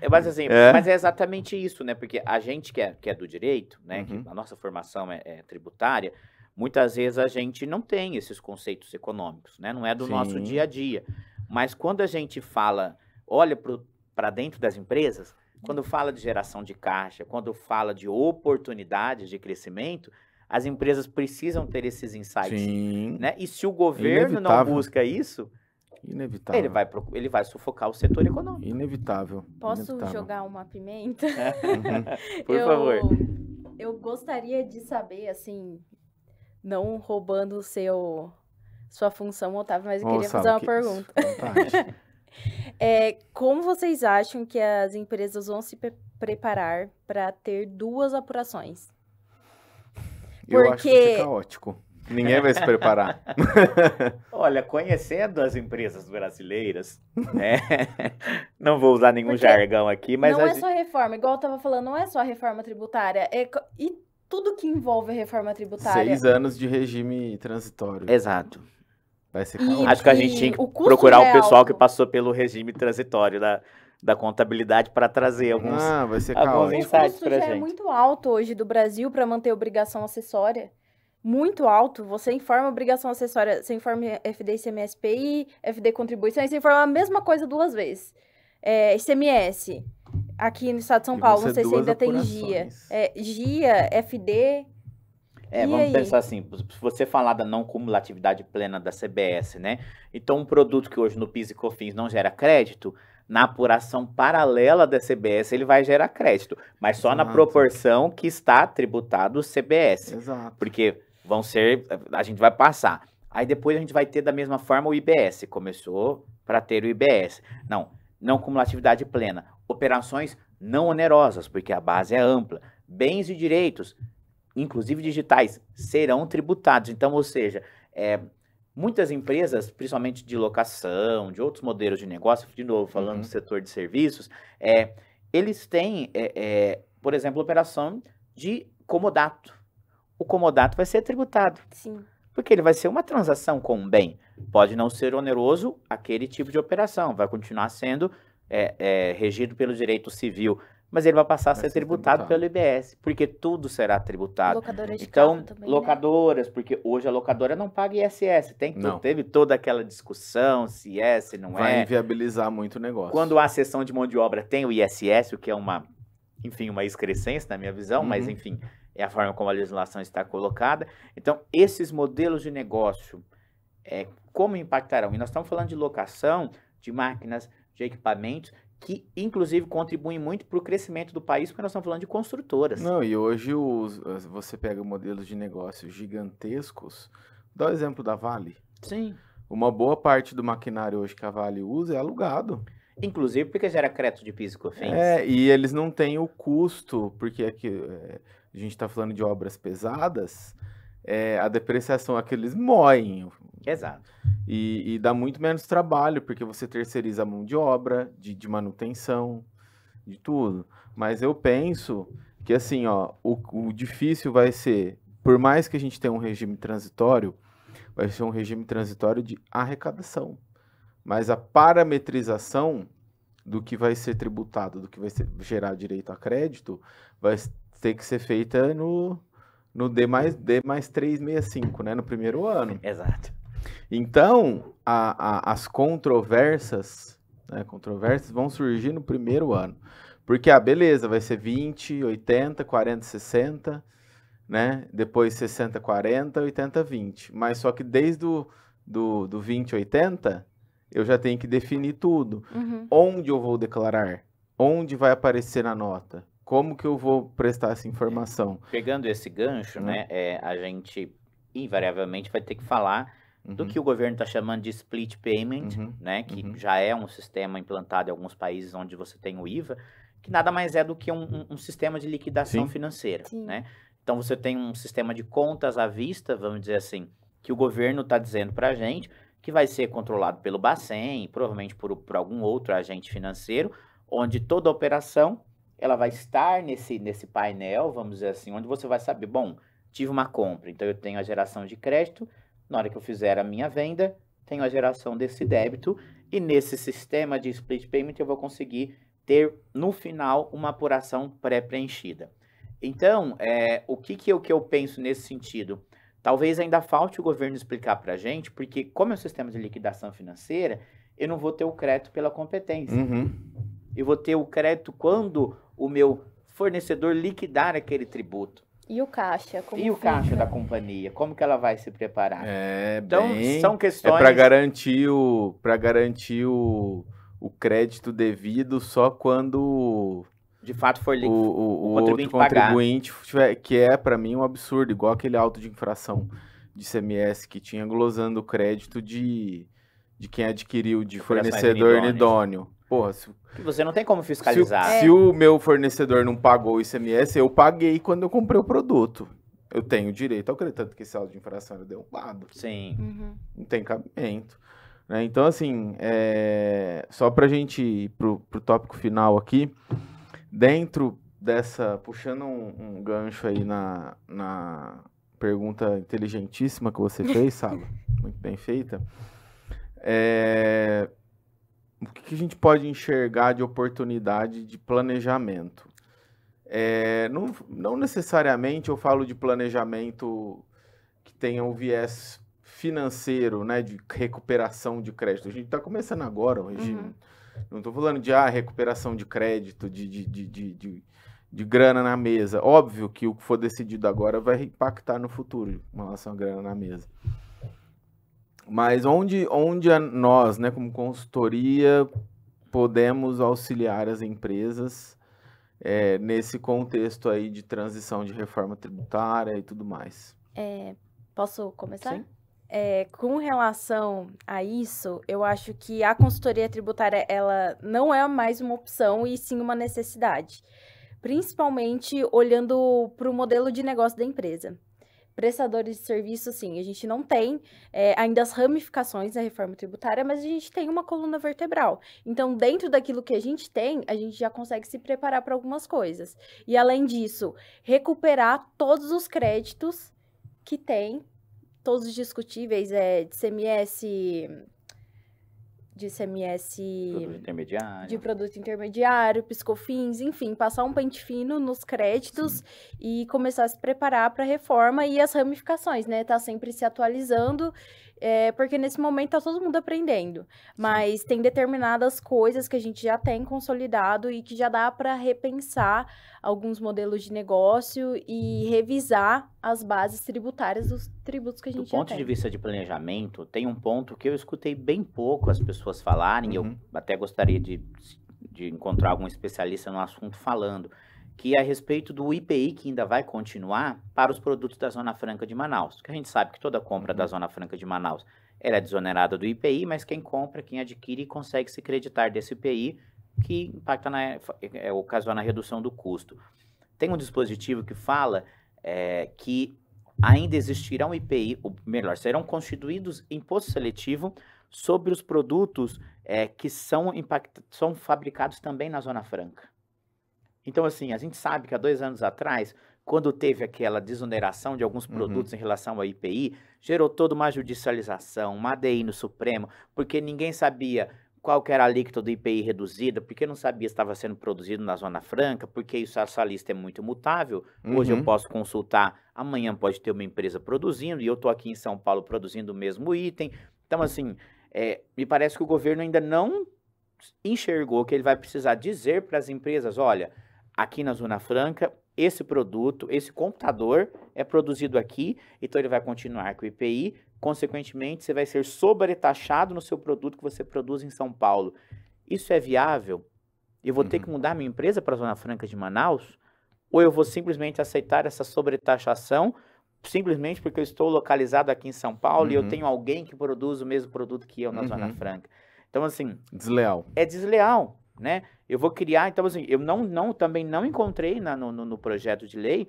Mas assim, mas é exatamente isso, né? Porque a gente que é do direito, né? Que a nossa formação é tributária, muitas vezes a gente não tem esses conceitos econômicos, né? Não é do nosso dia a dia. Mas quando a gente olha para dentro das empresas, quando fala de geração de caixa, quando fala de oportunidades de crescimento, as empresas precisam ter esses insights. Sim. Né? E se o governo não busca isso, inevitável. Ele vai sufocar o setor econômico. Inevitável. Posso jogar uma pimenta? Por favor. Eu gostaria de saber, assim, não roubando sua função, Otávio, mas eu queria fazer uma pergunta. Como vocês acham que as empresas vão se preparar para ter 2 apurações? Eu acho que vai ser caótico. Ninguém vai se preparar. Olha, conhecendo as empresas brasileiras, né? Não vou usar nenhum jargão aqui, mas... Não é só reforma, igual eu estava falando, não é só a reforma tributária, e tudo que envolve a reforma tributária. 6 anos de regime transitório. Exato. Vai ser caótico. Acho que a gente tinha que procurar o pessoal que passou pelo regime transitório da contabilidade para trazer alguns insights para a gente. É muito alto hoje do Brasil para manter obrigação acessória. Muito alto. Você informa obrigação acessória, você informa FD ICMS-PI, FD contribuições, você informa a mesma coisa 2 vezes. ICMS, aqui no estado de São E Paulo, vão não ser sei se duas ainda tem GIA. apurações. GIA, FD, e Vamos aí? pensar assim, se você falar da não cumulatividade plena da CBS, né? Então, um produto que hoje no PIS e COFINS não gera crédito, na apuração paralela da CBS ele vai gerar crédito, mas só na Exato. proporção que está tributado o CBS, Exato. porque a gente vai passar. Aí depois a gente vai ter da mesma forma o IBS, começou para ter o IBS. Não cumulatividade plena, operações não onerosas, porque a base é ampla, bens e direitos, inclusive digitais, serão tributados. Então, ou seja, muitas empresas, principalmente de locação, de outros modelos de negócio, de novo, falando do setor de serviços, eles têm, por exemplo, operação de comodato. O comodato vai ser tributado. Sim. Porque ele vai ser uma transação com um bem. Pode não ser oneroso aquele tipo de operação, vai continuar sendo regido pelo direito civil, mas ele vai passar a ser tributado pelo IBS, porque tudo será tributado. Locadora de Então, carro também, locadoras, porque hoje a locadora não paga ISS, teve toda aquela discussão se é, se não Vai inviabilizar muito o negócio. Quando a cessão de mão de obra tem o ISS, o que é uma excrescência na minha visão, mas enfim, é a forma como a legislação está colocada. Então, esses modelos de negócio, como impactarão? E nós estamos falando de locação de máquinas, de equipamentos, que inclusive contribuem muito para o crescimento do país, porque nós estamos falando de construtoras. Não, e hoje você pega modelos de negócios gigantescos, dá o exemplo da Vale. Sim. Uma boa parte do maquinário hoje que a Vale usa é alugado. Inclusive porque gera crédito de PIS e COFINS. E eles não têm o custo, porque aqui a gente está falando de obras pesadas, a depreciação aqui eles moem. Exato. E dá muito menos trabalho, porque você terceiriza a mão de obra, de manutenção, de tudo. Mas eu penso que assim, o difícil vai ser, por mais que a gente tenha um regime transitório, vai ser um regime transitório de arrecadação. Mas a parametrização do que vai ser tributado, do que vai gerar direito a crédito, vai ter que ser feita no D+365, né? No primeiro ano. Exato. Então, as controvérsias vão surgir no primeiro ano. Porque, beleza, vai ser 20, 80, 40, 60, né? Depois 60, 40, 80, 20. Mas só que desde do 20, 80, eu já tenho que definir tudo. Onde eu vou declarar? Onde vai aparecer na nota? Como que eu vou prestar essa informação? Pegando esse gancho, né? A gente invariavelmente vai ter que falar do que o governo está chamando de split payment, né? Que já é um sistema implantado em alguns países onde você tem o IVA, que nada mais é do que um sistema de liquidação financeira, né? Então você tem um sistema de contas à vista, vamos dizer assim, que o governo está dizendo para a gente que vai ser controlado pelo Bacen, provavelmente por algum outro agente financeiro, onde toda operação ela vai estar nesse painel, vamos dizer assim, onde você vai saber, bom, tive uma compra, então eu tenho a geração de crédito, na hora que eu fizer a minha venda, tenho a geração desse débito, e nesse sistema de split payment eu vou conseguir ter, no final, uma apuração pré-preenchida. Então, o que eu penso nesse sentido? Talvez ainda falte o governo explicar para a gente, porque como é um sistema de liquidação financeira, eu não vou ter o crédito pela competência. Eu vou ter o crédito quando o meu fornecedor liquidar aquele tributo. E o caixa? E o caixa da companhia? Como que ela vai se preparar? Então, são questões... para garantir o crédito devido só quando... de fato for o outro contribuinte tiver, que para mim um absurdo, igual aquele auto de infração de ICMS que tinha glosando o crédito de quem adquiriu de fornecedor idôneo. Porra, que você não tem como fiscalizar. Se o meu fornecedor não pagou o ICMS, eu paguei quando eu comprei o produto. Eu tenho direito ao crédito, tanto que esse auto de infração era derrubado. Sim. Não tem cabimento. Né? Então, assim, só pra gente ir pro tópico final aqui, dentro dessa, puxando um gancho aí na pergunta inteligentíssima que você fez, Sala, muito bem feita, o que a gente pode enxergar de oportunidade de planejamento? Não necessariamente eu falo de planejamento que tenha um viés financeiro, né, de recuperação de crédito. A gente está começando agora o regime. Não estou falando de recuperação de crédito, de grana na mesa. Óbvio que o que for decidido agora vai impactar no futuro em relação à grana na mesa. Mas onde nós, né, como consultoria, podemos auxiliar as empresas nesse contexto aí de transição de reforma tributária e tudo mais? Posso começar? Sim. Com relação a isso, eu acho que a consultoria tributária, ela não é mais uma opção e sim uma necessidade. Principalmente olhando para o modelo de negócio da empresa. Prestadores de serviço, sim, a gente não tem ainda as ramificações da reforma tributária, mas a gente tem uma coluna vertebral. Então, dentro daquilo que a gente tem, a gente já consegue se preparar para algumas coisas. E, além disso, recuperar todos os créditos que tem, todos os discutíveis, de Produto intermediário. de produto intermediário, PiscoFins, enfim, passar um pente fino nos créditos e começar a se preparar para a reforma e as ramificações, né? Tá sempre se atualizando, porque nesse momento tá todo mundo aprendendo. Mas tem determinadas coisas que a gente já tem consolidado e que já dá para repensar alguns modelos de negócio e revisar as bases tributárias dos tributos que a gente já tem. Do ponto de vista de planejamento, tem um ponto que eu escutei bem pouco as pessoas falarem, eu até gostaria de encontrar algum especialista no assunto falando, que é a respeito do IPI que ainda vai continuar para os produtos da Zona Franca de Manaus. Porque a gente sabe que toda compra da Zona Franca de Manaus ela é desonerada do IPI, mas quem compra, quem adquire, consegue se creditar desse IPI que impacta ocasiona a redução do custo. Tem um dispositivo que fala que ainda existirá um IPI, ou melhor, serão constituídos imposto seletivo sobre os produtos que são fabricados também na Zona Franca. Então, assim, a gente sabe que há 2 anos atrás, quando teve aquela desoneração de alguns produtos em relação ao IPI, gerou toda uma judicialização, uma ADI no Supremo, porque ninguém sabia qual que era a alíquota do IPI reduzida, porque não sabia se estava sendo produzido na Zona Franca, porque essa lista é muito mutável. Hoje eu posso consultar, amanhã pode ter uma empresa produzindo, e eu estou aqui em São Paulo produzindo o mesmo item. Então, assim, me parece que o governo ainda não enxergou que ele vai precisar dizer para as empresas, olha, aqui na Zona Franca, esse produto, esse computador é produzido aqui, então ele vai continuar com o IPI, consequentemente, você vai ser sobretaxado no seu produto que você produz em São Paulo. Isso é viável? Eu vou ter que mudar minha empresa para a Zona Franca de Manaus? Ou eu vou simplesmente aceitar essa sobretaxação, simplesmente porque eu estou localizado aqui em São Paulo e eu tenho alguém que produz o mesmo produto que eu na Zona Franca? Então, assim... Desleal. É desleal, né? Eu vou criar... Então, assim, eu também não encontrei no projeto de lei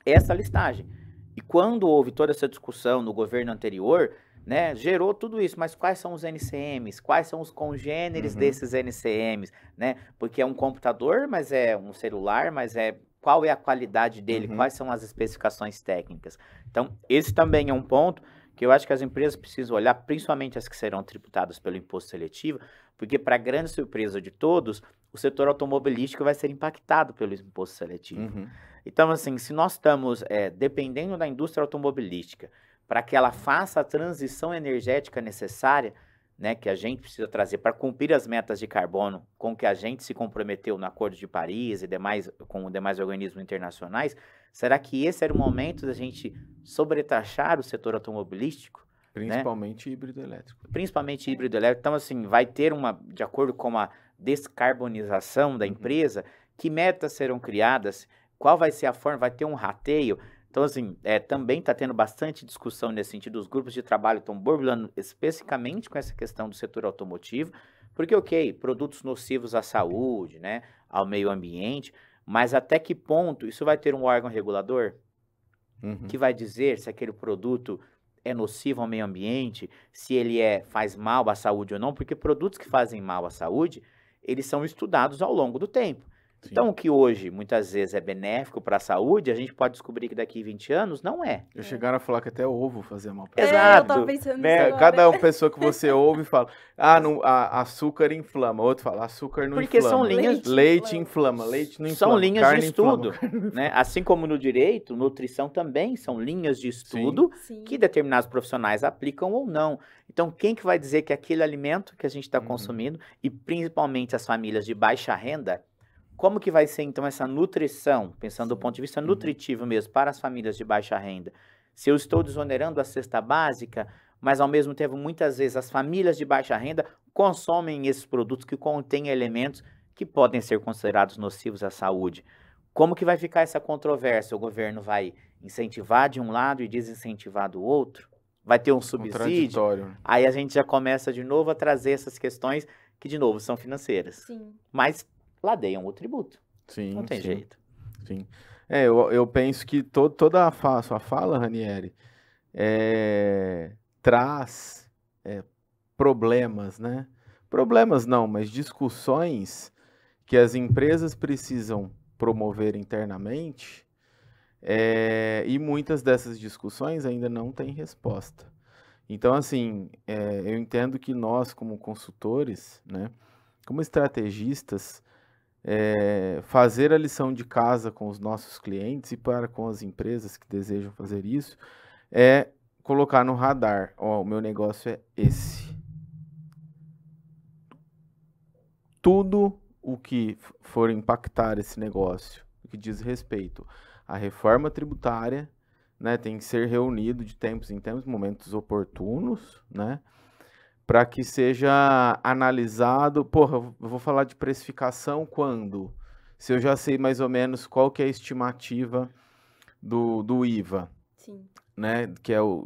essa listagem. E quando houve toda essa discussão no governo anterior, né, gerou tudo isso. Mas quais são os NCMs? Quais são os congêneres desses NCMs? Né? Porque é um computador, mas é um celular, mas qual é a qualidade dele? Quais são as especificações técnicas? Então, esse também é um ponto que eu acho que as empresas precisam olhar, principalmente as que serão tributadas pelo imposto seletivo, porque, para grande surpresa de todos, o setor automobilístico vai ser impactado pelo imposto seletivo. Então, assim, se nós estamos dependendo da indústria automobilística para que ela faça a transição energética necessária, né, que a gente precisa trazer para cumprir as metas de carbono com que a gente se comprometeu no Acordo de Paris e com demais organismos internacionais, será que esse era o momento da gente sobretaxar o setor automobilístico? Principalmente híbrido elétrico. Principalmente híbrido elétrico. Então, assim, vai ter de acordo com a descarbonização da empresa, que metas serão criadas, qual vai ser a forma, vai ter um rateio. Então, assim, também está tendo bastante discussão nesse sentido, os grupos de trabalho estão borbulhando especificamente com essa questão do setor automotivo, porque, ok, produtos nocivos à saúde, né, ao meio ambiente, mas até que ponto isso vai ter um órgão regulador que vai dizer se aquele produto é nocivo ao meio ambiente, se ele faz mal à saúde ou não, porque produtos que fazem mal à saúde, eles são estudados ao longo do tempo. Sim. Então, o que hoje muitas vezes é benéfico para a saúde, a gente pode descobrir que daqui a 20 anos não é. Já chegaram a falar que até ovo fazia mal pra É, Exato. eu tava pensando né? nisso agora. Cada pessoa que você ouve fala, açúcar inflama. Outro fala, açúcar não Porque inflama. são linhas- Leite inflama, leite não inflama. São linhas carne de inflama. estudo, né? Assim como no direito, nutrição também são linhas de estudo Sim. que determinados profissionais aplicam ou não. Então, quem que vai dizer que aquele alimento que a gente está consumindo, e principalmente as famílias de baixa renda, como que vai ser então essa nutrição, pensando do ponto de vista nutritivo mesmo, para as famílias de baixa renda? Se eu estou desonerando a cesta básica, mas ao mesmo tempo, muitas vezes, as famílias de baixa renda consomem esses produtos que contêm elementos que podem ser considerados nocivos à saúde. Como que vai ficar essa controvérsia? O governo vai incentivar de um lado e desincentivar do outro? Vai ter um subsídio? Contraditório. Aí a gente já começa de novo a trazer essas questões que, de novo, são financeiras. Sim. Mas ladeiam o tributo. Sim, Não tem sim, jeito. sim. Eu penso que toda a sua fala, Ranieri, traz problemas, né? Problemas não, mas discussões que as empresas precisam promover internamente, e muitas dessas discussões ainda não têm resposta. Então, assim, eu entendo que nós, como consultores, né, como estrategistas, fazer a lição de casa com os nossos clientes e para com as empresas que desejam fazer isso, é colocar no radar, ó, o meu negócio é esse. Tudo o que for impactar esse negócio, o que diz respeito à reforma tributária, né, tem que ser reunido de tempos em tempos, momentos oportunos, né, para que seja analisado. Porra, eu vou falar de precificação quando? Se eu já sei mais ou menos qual que é a estimativa do IVA, Sim. né, que é o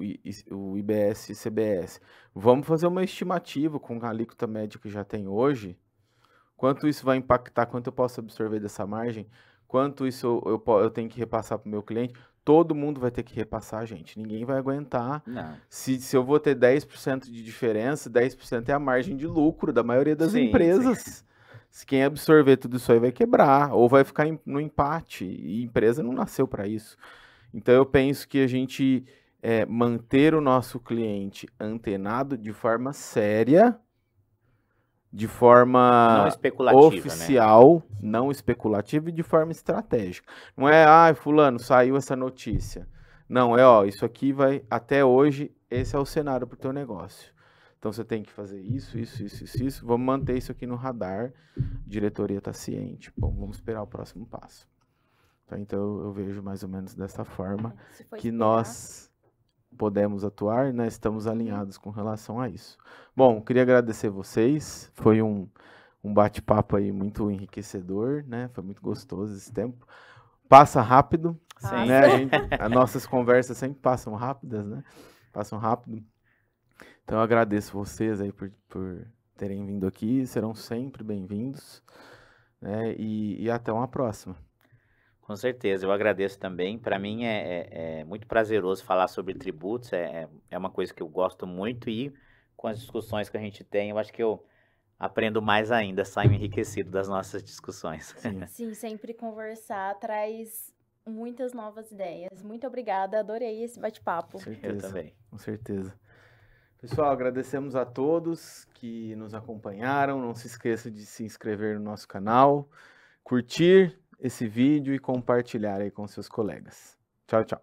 IBS e CBS. Vamos fazer uma estimativa com a alíquota média que já tem hoje. Quanto isso vai impactar, quanto eu posso absorver dessa margem, quanto isso eu tenho que repassar para o meu cliente. Todo mundo vai ter que repassar, gente. Ninguém vai aguentar. Não. Se eu vou ter 10% de diferença, 10% é a margem de lucro da maioria das Sim, empresas. Se quem absorver tudo isso aí vai quebrar, ou vai ficar no empate. E a empresa não nasceu para isso. Então eu penso que a gente manter o nosso cliente antenado de forma séria, de forma Não especulativa, oficial, não especulativa e de forma estratégica. Não é, fulano, saiu essa notícia. Não, ó, isso aqui vai, até hoje, esse é o cenário para o teu negócio. Então você tem que fazer isso, vamos manter isso aqui no radar, a diretoria está ciente, bom, vamos esperar o próximo passo. Então eu vejo mais ou menos dessa forma que nós podemos atuar, né? Estamos alinhados com relação a isso. Bom, queria agradecer vocês, foi um bate-papo aí muito enriquecedor, né? Foi muito gostoso esse tempo. Passa rápido, Sim. né? As nossas conversas sempre passam rápidas, né? Passam rápido. Então eu agradeço vocês aí por terem vindo aqui, serão sempre bem-vindos, né? E até uma próxima. Com certeza, eu agradeço também. Para mim é muito prazeroso falar sobre tributos, é uma coisa que eu gosto muito e com as discussões que a gente tem, eu acho que eu aprendo mais ainda, saio enriquecido das nossas discussões. Sim, sempre conversar traz muitas novas ideias. Muito obrigada, adorei esse bate-papo. Eu também. Com certeza. Pessoal, agradecemos a todos que nos acompanharam. Não se esqueça de se inscrever no nosso canal, curtir esse vídeo e compartilhar aí com seus colegas. Tchau, tchau.